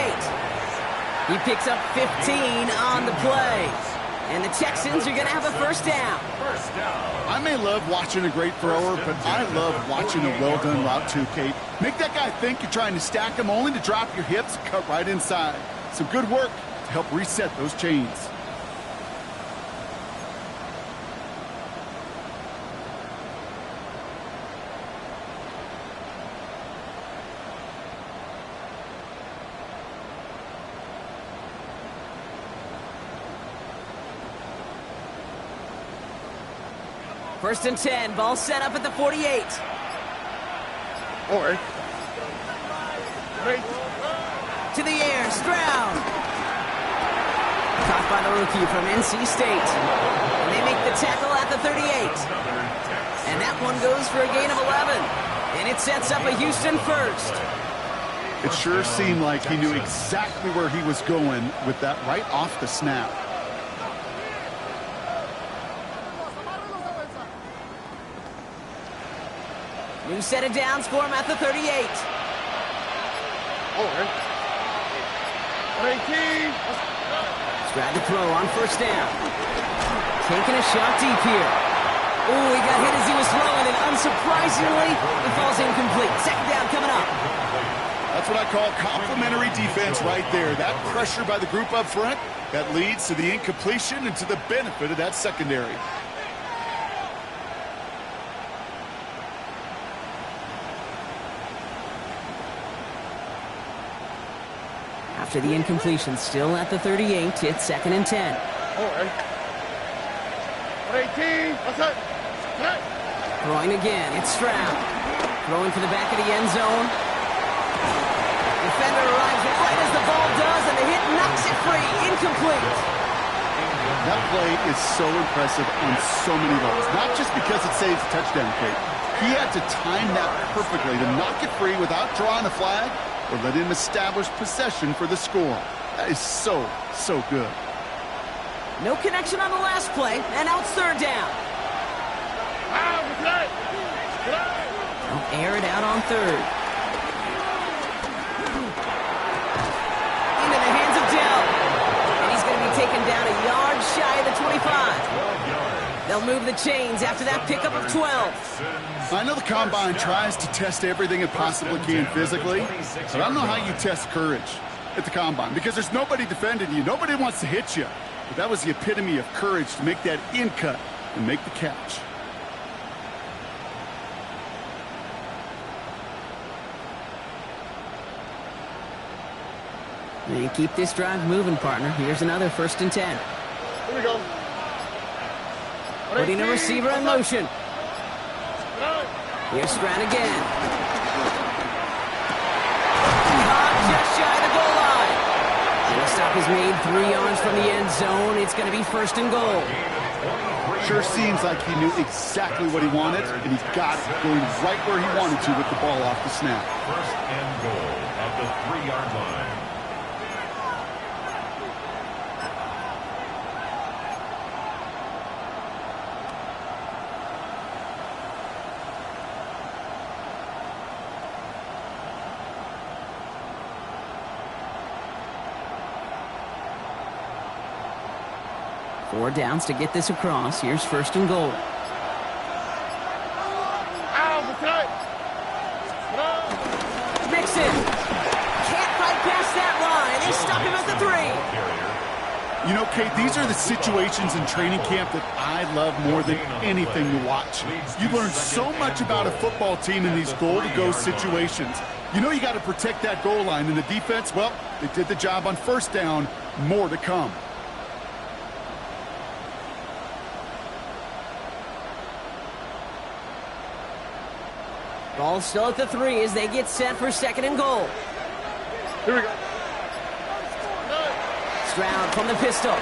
A: He picks up 15 on the play. And the Texans are going to have a 1st down.
C: I may love watching a great thrower, but I love watching a well-done route too, Kate. Make that guy think you're trying to stack him only to drop your hips and cut right inside. Some good work to help reset those chains.
A: First and 10, ball set up at the 48.
C: Or
A: To the air, Stroud. Caught by the rookie from NC State. And they make the tackle at the 38. And that one goes for a gain of 11. And it sets up a Houston first.
C: it sure seemed like he knew exactly where he was going with that right off the snap.
A: New set of downs for him at the 38. Stroud to throw on first down. Taking a shot deep here. Oh, he got hit as he was throwing, and unsurprisingly, it falls incomplete. Second down coming up.
C: That's what I call complimentary defense right there. That pressure by the group up front, that leads to the incompletion and to the benefit of that secondary.
A: After the incompletion, still at the 38, it's second and 10. Throwing again, it's Stroud. Throwing for the back of the end zone. Defender arrives right as the ball does, and the hit knocks it free. Incomplete.
C: That play is so impressive on so many levels. Not just because it saves a touchdown, Kate. He had to time that perfectly to knock it free without drawing a flag or let him establish possession for the score. That is so, so good.
A: No connection on the last play, and now it's third down. They'll air it out on third. Into the hands of Dell. And he's going to be taken down a yard shy of the 25. They'll move the chains after that pickup of 12.
C: I know the Combine tries to test everything it possibly can physically, but I don't know how you test courage at the Combine because there's nobody defending you. Nobody wants to hit you. But that was the epitome of courage to make that in cut and make the catch.
A: And keep this drive moving, partner. Here's another first and 10.
D: Here we go.
A: Putting a receiver in motion. Here's Stroud again. Caught just shy of the goal line. And the stop is made 3 yards from the end zone. It's going to be first and goal.
C: Sure seems like he knew exactly what he wanted, and he got it going right where he wanted to with the ball off the snap.
B: First and goal at the 3-yard line.
A: Four downs to get this across. Here's first and goal. Mixon can't fight past that line. They stop him at the 3.
C: You know, Kate, these are the situations in training camp that I love more than anything to watch. You learn so much about a football team in these goal-to-go situations. You know you got to protect that goal line, and the defense, well, they did the job on first down. More to come.
A: Ball still at the 3 as they get set for second and goal.
D: Here we go.
A: Stroud from the pistol. And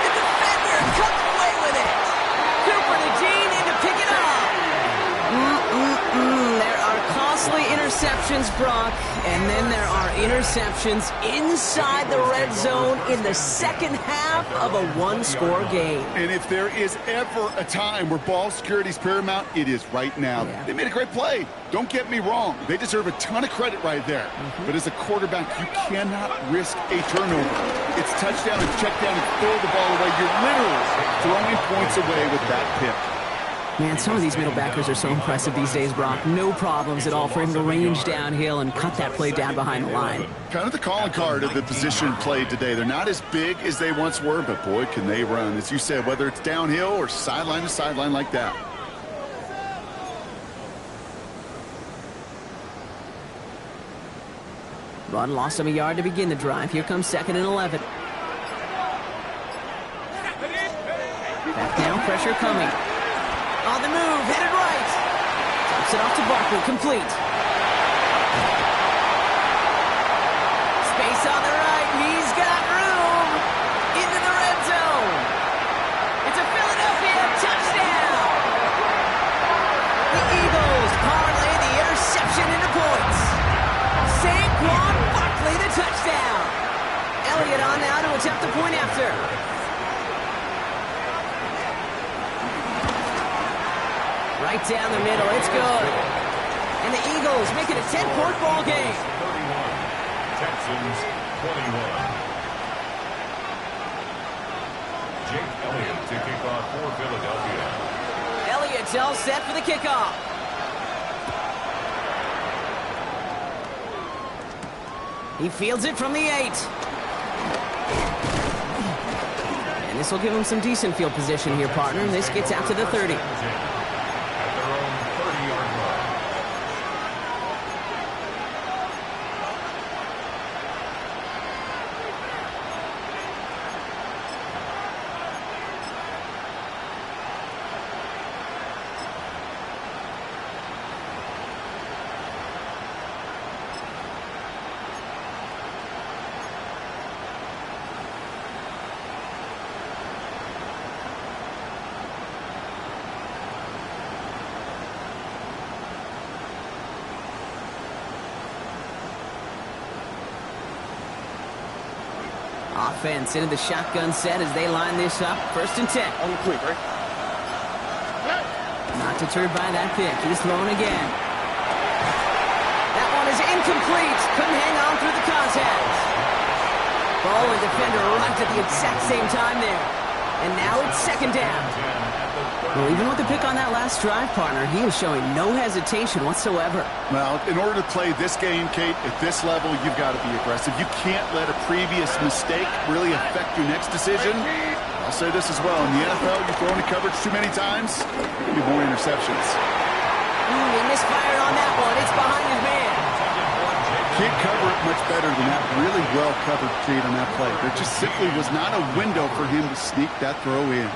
A: the defender comes away with it. Cooper to Jean in to pick it up. There are costly interceptions, Brock, and then there are interceptions inside the red zone in the second half of a one-score game.
C: And if there is ever a time where ball security is paramount, it is right now.
A: Yeah.
C: They made a great play. Don't get me wrong. They deserve a ton of credit right there. But as a quarterback, you cannot risk a turnover. It's touchdown and check down and throw the ball away. You're literally throwing points away with that pick.
A: Man, some of these middle backers are so impressive these days, Brock. No problems at all for him to range downhill and cut that play down behind the line.
C: Kind of the calling card of the position played today. They're not as big as they once were, but boy, can they run. As you said, whether it's downhill or sideline to sideline like that.
A: Run lost him a yard to begin the drive. Here comes second and 11. Back pressure coming. On the move, headed right. Drops it off to Barkley, complete. Space on the right, he's got room. Into the red zone. It's a Philadelphia touchdown. The Eagles parlay the interception into points. Saquon Barkley, the touchdown. Elliott on now to attempt the point after. Right down the middle, it's good. And the Eagles make it a 10-point ball game.
B: 31, Texans 21. Jake Elliott to kick off for Philadelphia.
A: Elliott's all set for the kickoff. He fields it from the 8. And this will give him some decent field position here, partner. This gets out to the 30.
B: At their own 30-yard line.
A: Offense into the shotgun set as they line this up. 1st and 10.
C: On the quick, right?
A: Not deterred by that pick. He's throwing again. That one is incomplete. Couldn't hang on through the contact. Ball and defender arrived at the exact same time there. And now it's 2nd down. Well, even with the pick on that last drive, partner, he is showing no hesitation whatsoever.
C: Well, in order to play this game, Kate, at this level, you've got to be aggressive. You can't let a previous mistake really affect your next decision. I'll say this as well. In the NFL, you're throwing to coverage too many times, you get more interceptions.
A: He misfired on that one. It's behind his man.
C: Can't cover it much better than that. Really well covered, Kate, on that play. There just simply was not a window for him to sneak that throw in.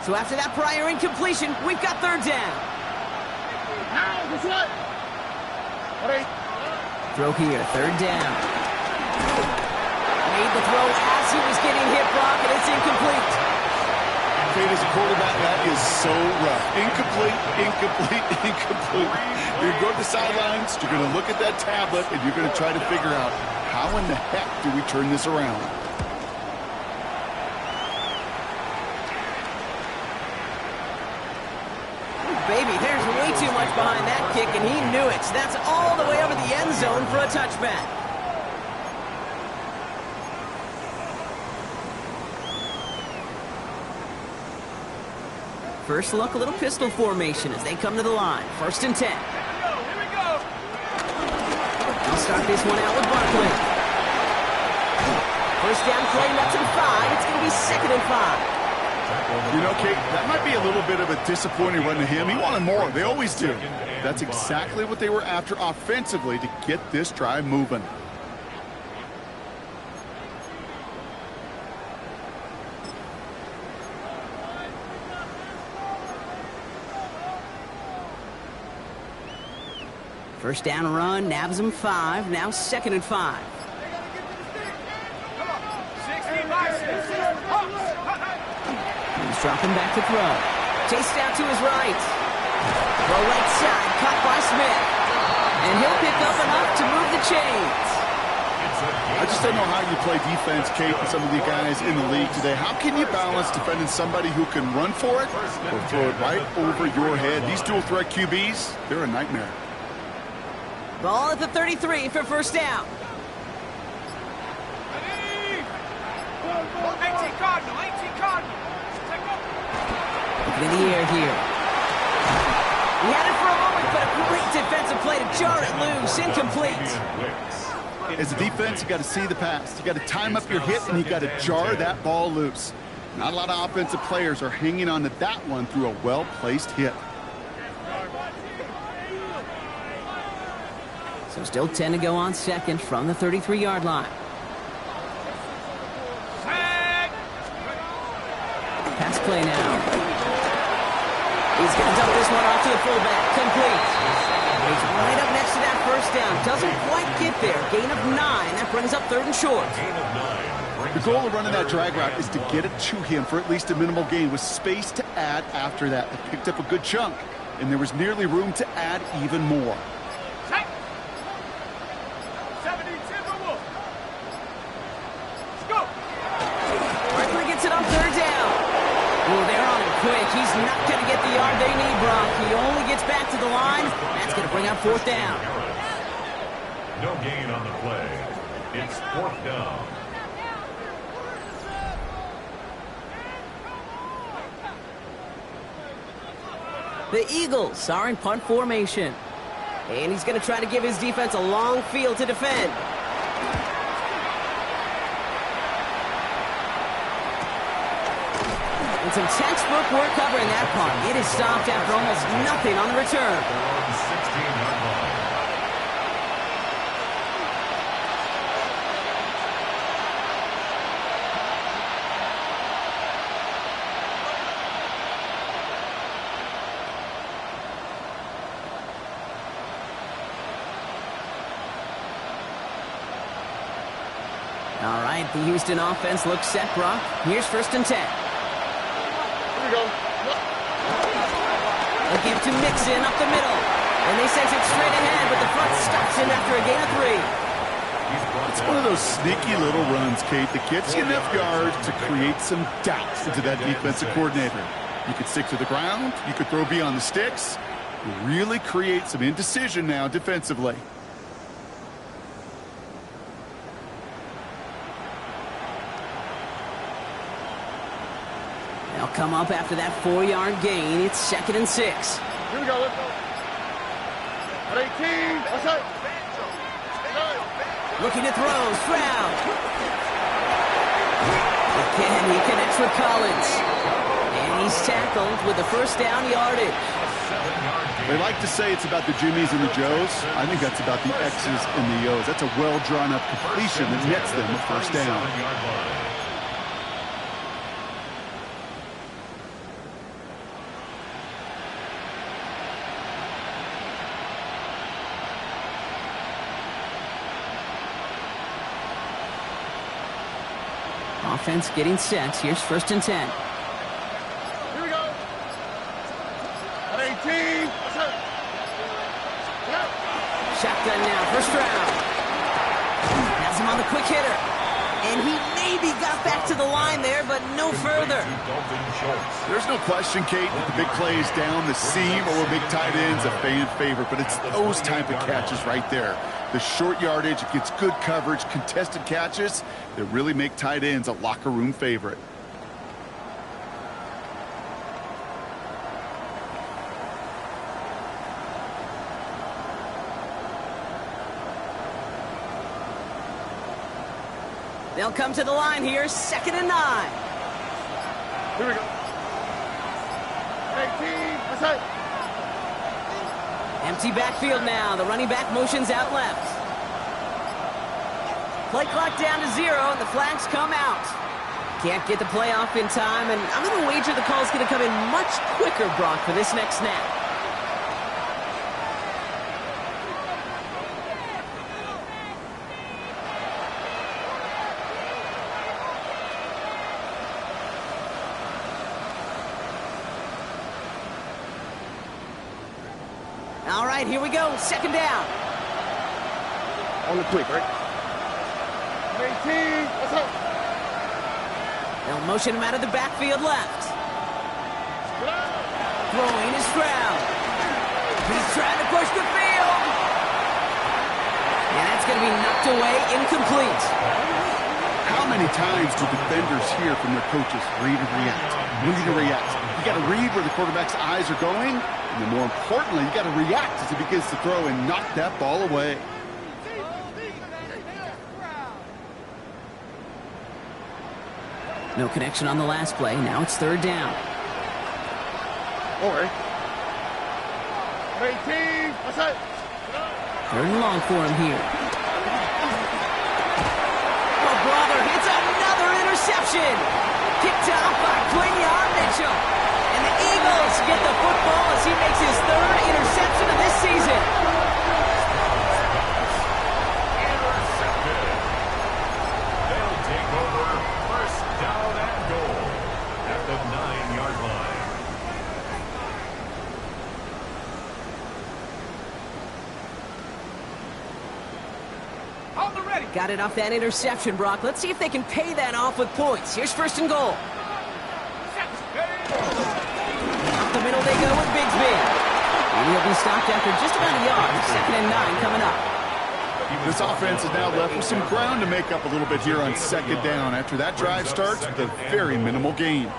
A: So after that prior incompletion, we've got 3rd down. Throw here, 3rd down. Made the throw as he was getting hit, Brock, and it's incomplete.
C: Kate, as a quarterback, that is so rough. Incomplete, incomplete, incomplete. You're going to go to the sidelines, you're going to look at that tablet, and you're going to try to figure out how in the heck do we turn this around.
A: Baby, there's way too much behind that kick, and he knew it. That's all the way over the end zone for a touchback. First look, a little pistol formation as they come to the line. 1st and 10.
D: Here we go.
A: I'll start this one out with Barkley. 1st down play, that's in 5. It's going to be 2nd and 5.
C: You know, Kate, that might be a little bit of a disappointing run to him. He wanted more. They always do. That's exactly what they were after offensively to get this drive moving.
A: First down run, nabs him 5. Now 2nd and 5.
D: 60 by 6.
A: He's dropping back to throw. Chased out to his right. Throw right side, caught by Smith. And he'll pick up enough to move the chains.
C: I just don't know how you play defense, Kate, and some of the guys in the league today. How can you balance defending somebody who can run for it or throw it right over your head? These dual threat QBs, they're a nightmare.
A: Ball at the 33 for 1st down.
D: 18 Cardinal, 18 Cardinal.
A: Looking in the air here. He had it for a moment, but a great defensive play to jar it loose. Incomplete.
C: As a defense, you got to see the pass. You got to time up your hit, and you got to jar that ball loose. Not a lot of offensive players are hanging on to that one through a well-placed hit.
A: So still 10 to go on second from the 33-yard line. Pass play now. He's going to dump this one off to the fullback. Complete. He's right up next to that first down. Doesn't quite get there. Gain of 9. That brings up 3rd and short.
C: The goal of running that drag route is to get it to him for at least a minimal gain with space to add after that. They picked up a good chunk, and there was nearly room to add even more.
A: Quickly gets it on 3rd down. Oh, they're on him quick. He's not going to get the yard they need, Brock. He only gets back to the line. That's going to bring up 4th down.
B: No gain on the play. It's 4th down.
A: The Eagles are in punt formation. And he's going to try to give his defense a long field to defend. And some textbook work covering that punt. It is stopped after almost nothing on the return.
B: They're on 16-yard line.
A: All right, the Houston offense looks set, Brock. Here's 1st and 10.
D: Here we go.
A: A give to Mixon up the middle. And they send it straight ahead, but the front stops him after a gain of 3.
C: It's one of those sneaky little runs, Kate, that gets you enough yards to create some doubts into that defensive coordinator. You could stick to the ground. You could throw beyond the sticks. You really create some indecision now defensively.
A: They'll come up after that 4-yard gain. It's 2nd and 6.
D: Here we go. Let's go. At 18. What's up?
A: Looking to throw. Stroud. Again, he connects with Collins. And he's tackled with the 1st down yardage.
C: They like to say it's about the Jimmies and the Joes. I think that's about the X's and the O's. That's a well-drawn-up completion that nets them a 1st down.
A: Offense getting set. Here's 1st and 10.
D: Here we go. At 18. What's up?
A: Shotgun now for Stroud. Has him on the quick hitter. And he maybe got back to the line there, but no further.
C: There's no question, Kate, that the big plays down the seam or big tight ends a fan favorite, but it's those type of catches right there. The short yardage, it gets good coverage, contested catches that really make tight ends a locker room favorite.
A: They'll come to the line here, 2nd and 9.
D: Here we go. 18. What's up?
A: Empty backfield now. The running back motions out left. Play clock down to 0, and the flags come out. Can't get the play off in time, and I'm going to wager the call's going to come in much quicker, Brock, for this next snap. All right, here we go. 2nd down.
D: On the quick, right? 18. What's up?
A: They'll motion him out of the backfield left. Throwing is Stroud. He's trying to push the field. And that's going to be knocked away, incomplete.
C: How many times do defenders hear from their coaches, read and react, read and react? You got to read where the quarterback's eyes are going, and then more importantly, you got to react as he begins to throw and knock that ball away.
A: No connection on the last play. Now it's 3rd down.
D: All right. 18. What's up?
A: Third and long for him here. Oh, brother, it's another interception. Kicked off by Quinion Mitchell. And the Eagles get the football as he makes his third interception of this season.
B: Intercepted. They'll take over first down and goal at the 9-yard line.
D: On the ready.
A: Got it off that interception, Brock. Let's see if they can pay that off with points. Here's first and goal. Up the middle they go with Bigsby. And he'll be stopped after just about a yard. Second and 9 coming up.
C: This offense is now left with some ground to make up a little bit here on second down after that drive starts with a very minimal gain.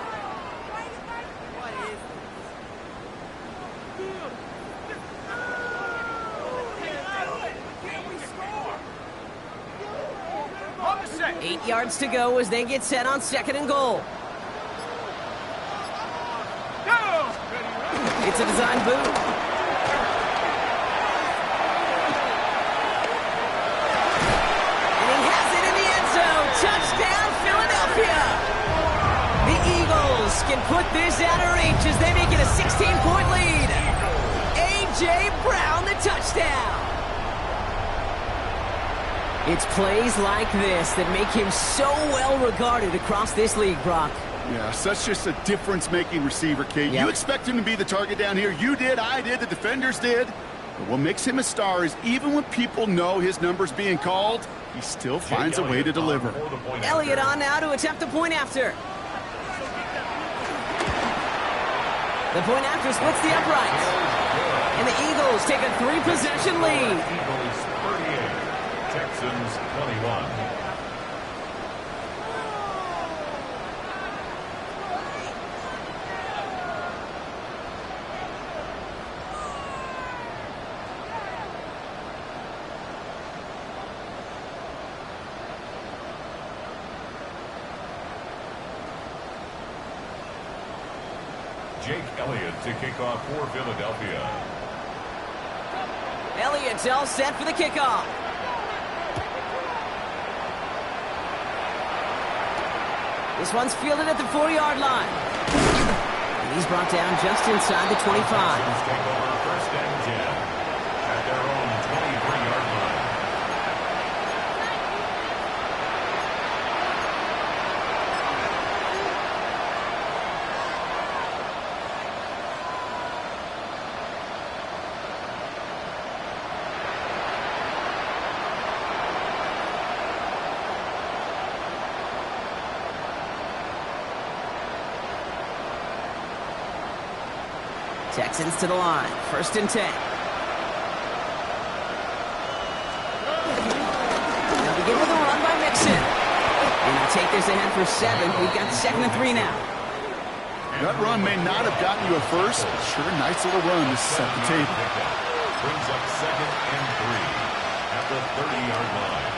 D: On the set.
A: 8 yards to go as they get set on second and goal.
D: Go.
A: It's a design boot. And he has it in the end zone. Touchdown, Philadelphia. The Eagles can put this out of reach as they make it a 16-point lead. A.J. Brown, the touchdown. It's plays like this that make him so well regarded across this league, Brock.
C: Yeah, such just a difference-making receiver, Kate.
A: Yep.
C: You expect him to be the target down here. You did, I did, the defenders did. But what makes him a star is even when people know his number's being called, he still finds a way to deliver.
A: Elliott on now to attempt the point after. The point after splits the uprights. And the Eagles take a 3-possession lead.
B: Eagles 38, Texans 21. Jake Elliott to kick off for Philadelphia.
A: Elliott's all set for the kickoff. This one's fielded at the 4-yard line. And he's brought down just inside the 25.
B: Texans take over first and 10 at their own 23-yard line.
A: Texans to the line. First and 10. They'll begin with a run by Mixon. And they'll take this ahead for 7. We've got second and 3 now.
C: That run may not have gotten you a first, but sure, nice little run to set the table.
B: Brings up second and 3 at the 30-yard line.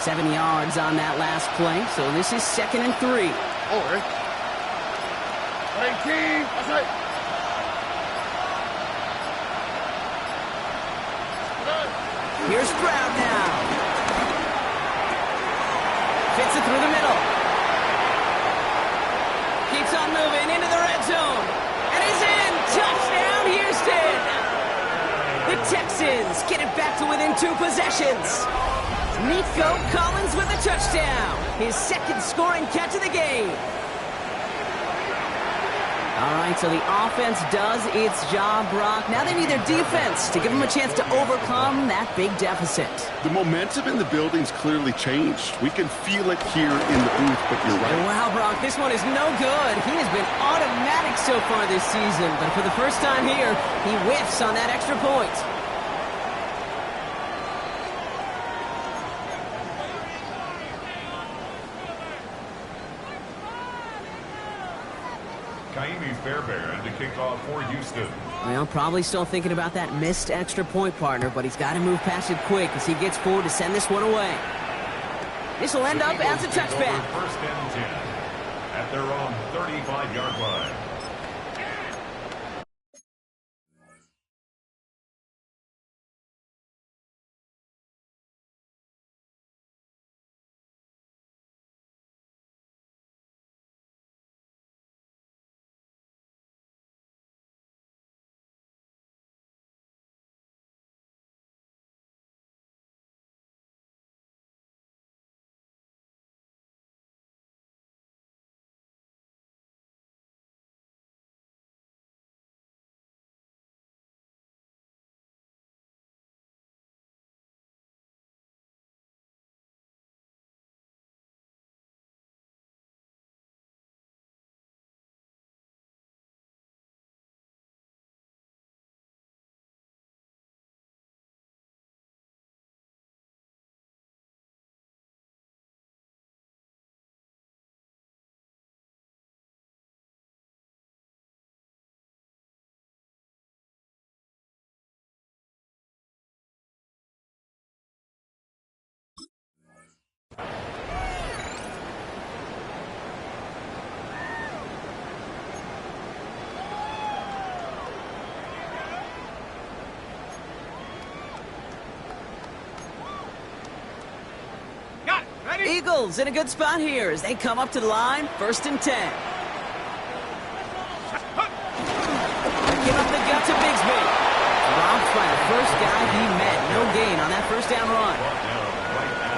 A: Seven yards on that last play, so this is second and 3. Here's Brown now. Fits it through the middle. Keeps on moving into the red zone. And he's in. Touchdown, Houston. The Texans get it back to within 2 possessions. Nico Collins with a touchdown. His second scoring catch of the game. All right, so the offense does its job, Brock. Now they need their defense to give them a chance to overcome that big deficit.
C: The momentum in the building's clearly changed. We can feel it here in the booth, but you're right.
A: Wow, Brock, this one is no good. He has been automatic so far this season, but for the first time here, he whiffs on that extra point.
B: Fairbairn to kick off for Houston.
A: Well, probably still thinking about that missed extra point, partner, but he's got to move past it quick as he gets forward to send this one away. This will end up as a touchback.
B: First and 10 at their own 35-yard line.
D: Got it. Ready?
A: Eagles in a good spot here as they come up to the line, 1st and 10. Give up the gut to Bigsby. Robbed by the first guy he met. No gain on that first down run.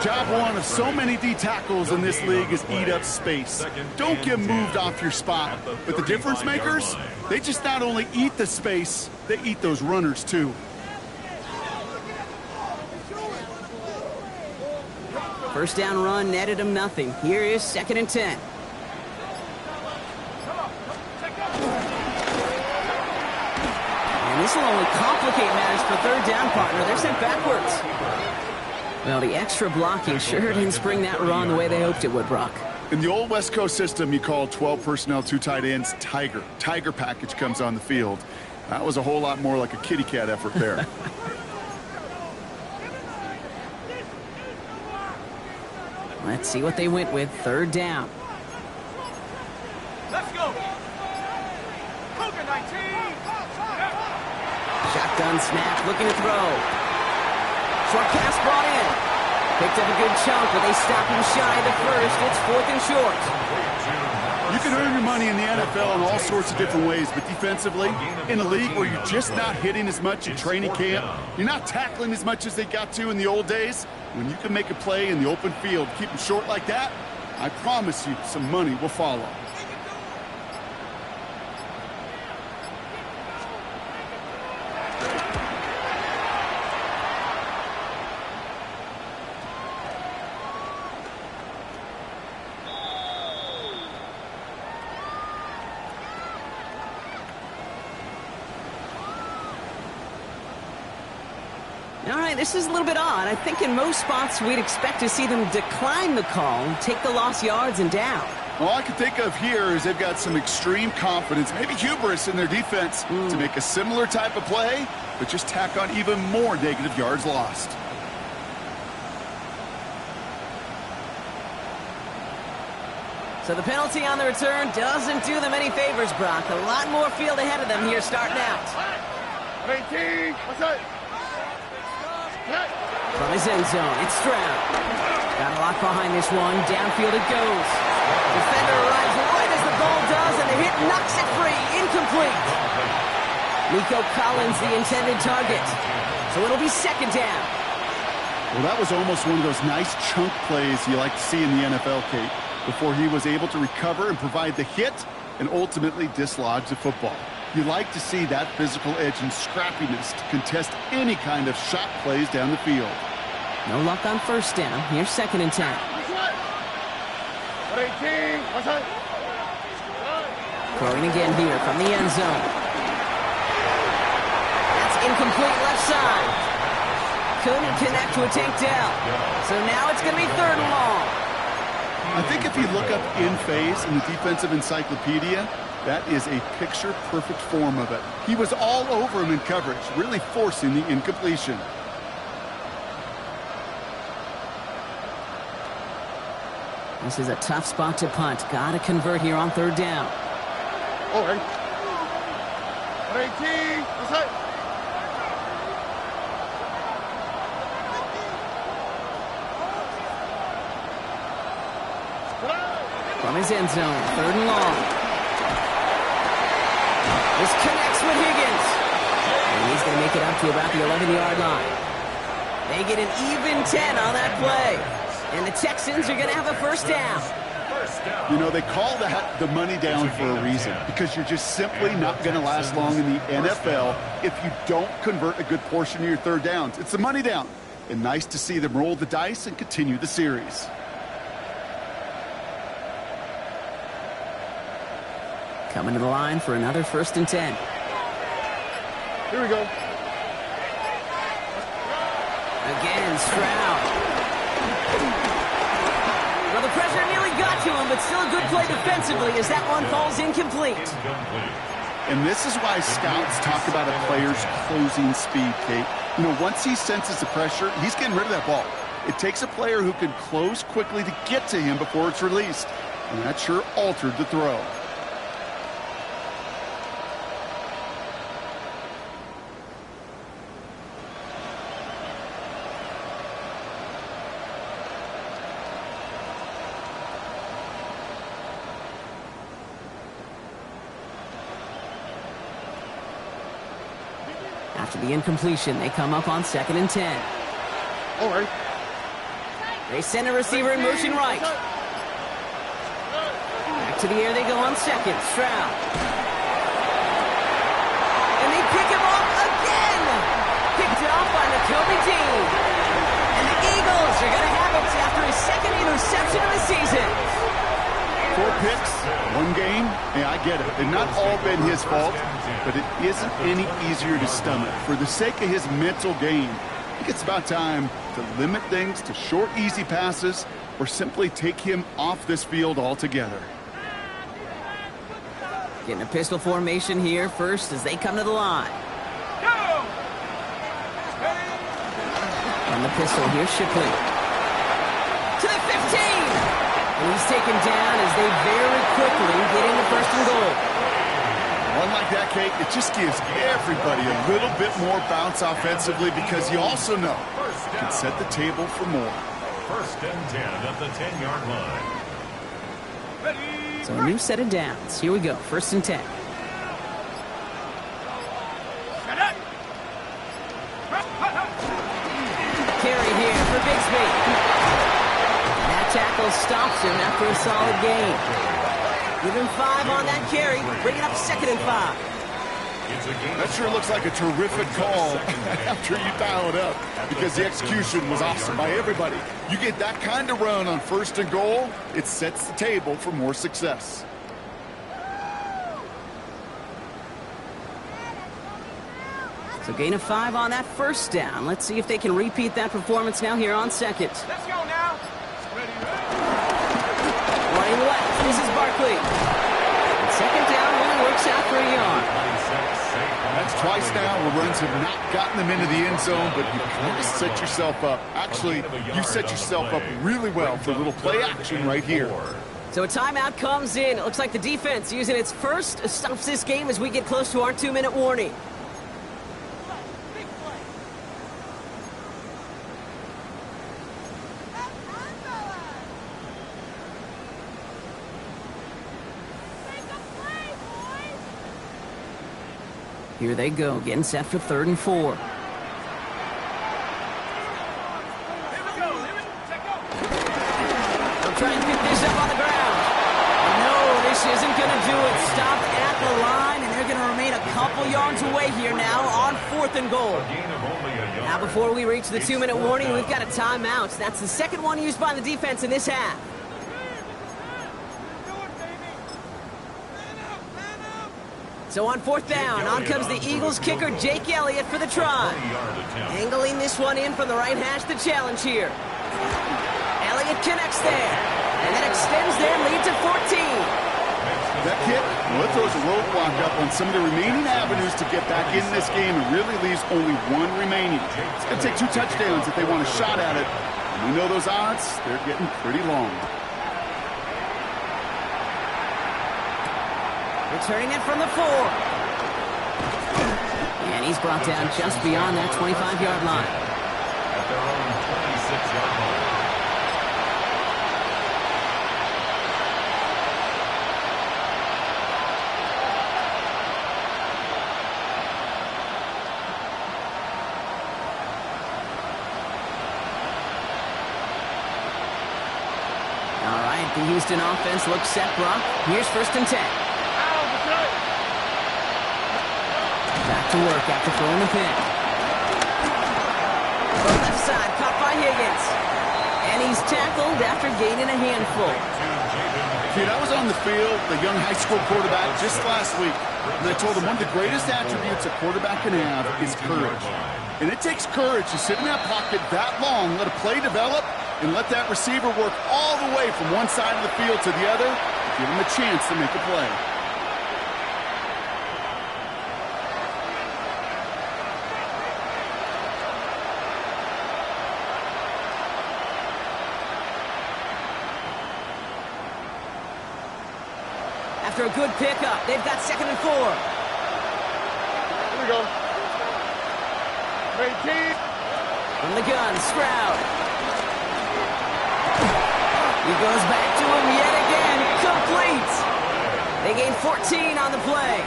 C: Job one of so many D tackles in this league is eat up space. Don't get moved off your spot. But the difference makers, they just not only eat the space, they eat those runners too.
A: First down run netted him nothing. Here is 2nd and 10. And this will only complicate matters for 3rd down, partner. They're sent backwards. Well, the extra blocking sure didn't spring that run the way they hoped it would, Brock.
C: In the old West Coast system, you call 12 personnel, 2 tight ends, Tiger. Tiger package comes on the field. That was a whole lot more like a kitty cat effort there.
A: Let's see what they went with. 3rd down.
D: Let's go. Cougar 19.
A: Shotgun snap, looking to throw. Short pass brought in. Picked up a good chunk, but they stop him shy of the first. It's 4th and short.
C: You can earn your money in the NFL in all sorts of different ways, but defensively, in a league where you're just not hitting as much in training camp, you're not tackling as much as they got to in the old days, when you can make a play in the open field, keep them short like that, I promise you some money will follow.
A: All right, this is a little bit odd. I think in most spots we'd expect to see them decline the call, take the lost yards and down.
C: All I can think of here is they've got some extreme confidence, maybe hubris in their defense to make a similar type of play, but just tack on even more negative yards lost.
A: So the penalty on the return doesn't do them any favors, Brock. A lot more field ahead of them here starting out.
D: 18. What's that?
A: From his end zone, it's Stroud. Got a lock behind this one. Downfield it goes. Defender arrives right as the ball does, and the hit knocks it free. Incomplete. Nico Collins, the intended target. So it'll be 2nd down.
C: Well, that was almost one of those nice chunk plays you like to see in the NFL, Kate, before he was able to recover and provide the hit and ultimately dislodge the football. You like to see that physical edge and scrappiness to contest any kind of shot plays down the field.
A: No luck on 1st down. Here's 2nd and 10.
D: 18. What's that?
A: Throwing again here from the end zone. That's incomplete left side. Couldn't connect to a takedown. So now it's going to be 3rd and long.
C: I think if you look up in phase in the defensive encyclopedia, that is a picture-perfect form of it. He was all over him in coverage, really forcing the incompletion.
A: This is a tough spot to punt. Got to convert here on third down.
D: All right. 18. Outside.
A: From his end zone, third and long. This connects with Higgins. And he's going to make it up to about the 11-yard line. They get an even 10 on that play. And the Texans are going to have a first down.
C: You know, they call that the money down for a reason, because you're just simply not going to last long in the NFL if you don't convert a good portion of your third downs. It's the money down. And nice to see them roll the dice and continue the series.
A: Coming to the line for another first and 10.
C: Here we go.
A: Again, Stroud. Well, the pressure nearly got to him, but still a good play defensively as that one falls incomplete.
C: And this is why scouts talk about a player's closing speed, Kate. You know, once he senses the pressure, he's getting rid of that ball. It takes a player who can close quickly to get to him before it's released. And that sure altered the throw.
A: After the incompletion, they come up on second and 10.
C: All right.
A: They send a receiver in motion right. Back to the air they go on second. Stroud. And they pick him off again. Picked off by Nakobe Dean. And the Eagles are going to have it after his second interception of the season.
C: 4 picks, 1 game. Yeah, I get it. They've not all been his fault, but it isn't any easier to stomach. For the sake of his mental game, I think it's about time to limit things to short, easy passes or simply take him off this field altogether.
A: Getting a pistol formation here first as they come to the line. On the pistol here, Shipley. To the 15! And he's taken down as they very quickly get into first and goal.
C: One like that, Kate, it just gives everybody a little bit more bounce offensively because you also know you can set the table for more.
B: First and 10 at the 10-yard line.
A: So a new set of downs. Here we go, first and 10. Carry here for Bigsby. That tackle stops him after a solid gain. Give him 5 on that carry. Bring it up second and 5.
C: That sure looks like a terrific call after you dial it up because the execution was awesome by everybody. You get that kind of run on first and goal, it sets the table for more success.
A: So gain of 5 on that first down. Let's see if they can repeat that performance now here on second.
D: Let's go now.
A: Running left, this is Barkley. And second down only works out for a yard.
C: That's twice now where runs have not gotten them into the end zone, but you kind of set yourself up. Actually, you set yourself up really well for a little play action right here.
A: So a timeout comes in. It looks like the defense using its first stops this game as we get close to our 2-minute warning. Here they go, getting set for third and 4.
D: Here we go.
A: They'll try and pick this up on the ground. No, this isn't going to do it. Stopped at the line, and they're going to remain a couple yards away here now on 4th and goal. Now, before we reach the 2-minute warning, we've got a timeout. That's the second one used by the defense in this half. So on 4th down, on comes the Eagles kicker, Jake Elliott, for the try. Angling this one in from the right hash to challenge here. Elliott connects there, and that extends their lead to 14.
C: That kick, well, it throws a roadblock up on some of the remaining avenues to get back in this game and really leaves only 1 remaining. It's going to take 2 touchdowns if they want a shot at it. And we know those odds, they're getting pretty long.
A: Returning it from the 4. And he's brought down just beyond that 25-yard line.
B: At their own 26-yard line.
A: All right, the Houston offense looks set, Brock. Here's 1st and 10. Back to work after throwing the pin. The left side, caught by Higgins. And he's tackled after gaining a handful.
C: Dude, I was on the field, the young high school quarterback, just last week. And I told him one of the greatest attributes a quarterback can have is courage. And it takes courage to sit in that pocket that long, let a play develop, and let that receiver work all the way from one side of the field to the other, give him a chance to make a play.
A: After a good pickup, they've got 2nd and 4.
D: Here we go. 18.
A: From the gun, Stroud. He goes back to him yet again. Complete. They gain 14 on the play.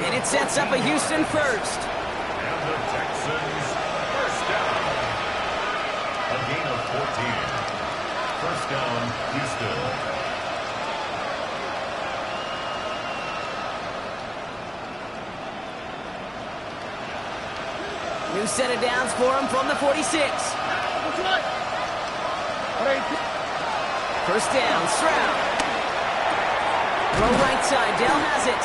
A: And it sets up a Houston first.
B: And the Texans first down. A gain of 14. First down, Houston.
A: New set of downs for him from the 46. First down, Stroud. Throw right side, Dell has it.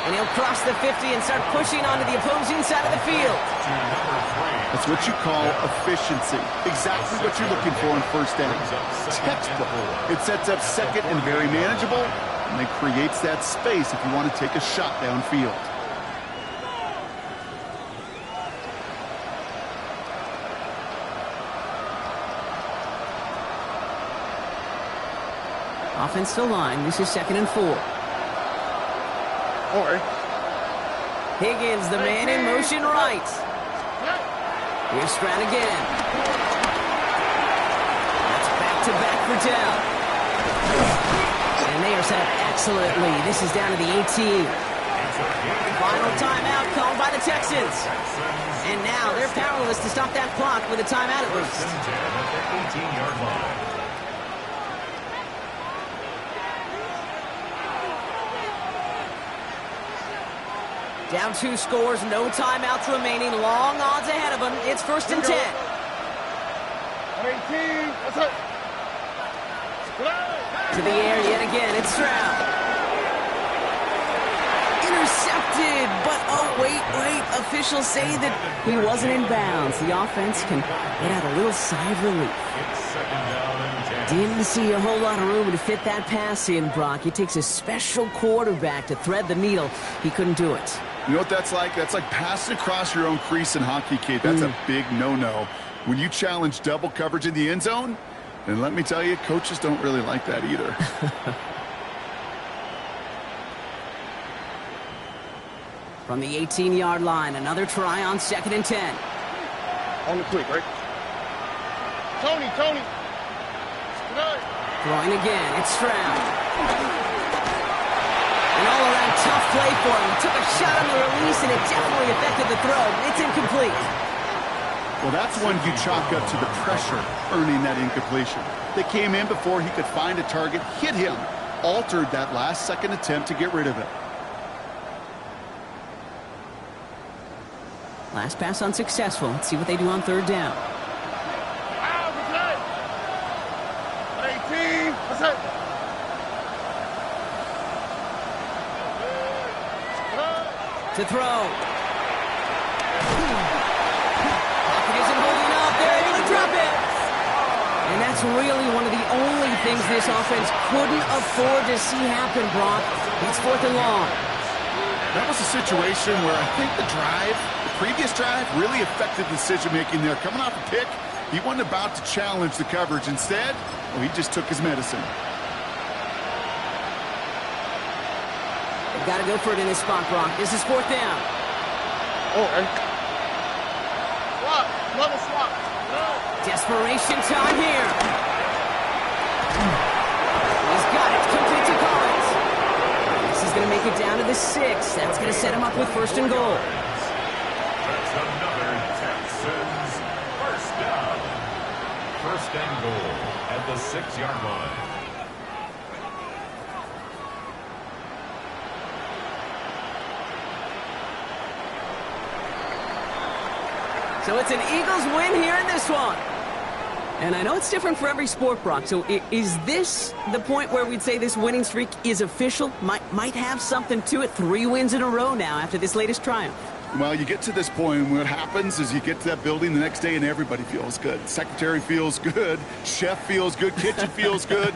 A: And he'll cross the 50 and start pushing onto the opposing side of the field.
C: That's what you call efficiency. Exactly what you're looking for in first down. Textbook. It sets up 2nd and very manageable, and it creates that space if you want to take a shot downfield.
A: Offensive line, this is 2nd and 4. Higgins, the man in motion right. Here's Stroud again. That's back-to-back for Dell. And they are set up excellently. This is down to the 18. Final timeout called by the Texans. And now they're powerless to stop that clock with a timeout at least.
B: 18-yard line.
A: Down 2 scores, no timeouts remaining. Long odds ahead of them. It's 1st and 10.
D: 18. That's it.
A: To the air yet again. It's Stroud. Intercepted, but oh, wait. Officials say that he wasn't in bounds. The offense can let out a little sigh of relief. Didn't see a whole lot of room to fit that pass in, Brock. It takes a special quarterback to thread the needle. He couldn't do it.
C: You know what that's like? That's like passing across your own crease in hockey, Kate. That's a big no-no. When you challenge double coverage in the end zone, then let me tell you, coaches don't really like that either.
A: From the 18-yard line, another try on 2nd and 10.
D: On the quick, right? Tony.
A: Throwing again, it's Stroud. An all-around tough play for him. He took a shot on the release, and it definitely affected the throw. It's incomplete.
C: Well, that's one you chalk up to the pressure earning that incompletion. They came in before he could find a target, hit him, altered that last-second attempt to get rid of it.
A: Last pass unsuccessful. Let's see what they do on 3rd down.
D: 18. That's it.
A: To throw. Pocket isn't holding up. They're able to drop it. And that's really one of the only things this offense couldn't afford to see happen, Brock. It's 4th and long.
C: That was a situation where I think the previous drive, really affected decision-making there. Coming off a pick, he wasn't about to challenge the coverage. Instead, well, he just took his medicine.
A: Got to go for it in this spot, Brock. This is 4th down.
E: Oh, and swap, another swap.
A: Desperation time here. He's got it. Complete to Collins. This is going to make it down to the 6. That's going to set him up with 1st and goal.
B: That's another Texans first down. 1st and goal at the 6-yard line.
A: So it's an Eagles win here in this one. And I know it's different for every sport, Brock. So is this the point where we'd say this winning streak is official? Might have something to it. 3 wins in a row now after this latest triumph.
C: Well, you get to this point, and what happens is you get to that building the next day and everybody feels good. Secretary feels good. Chef feels good. Kitchen feels good.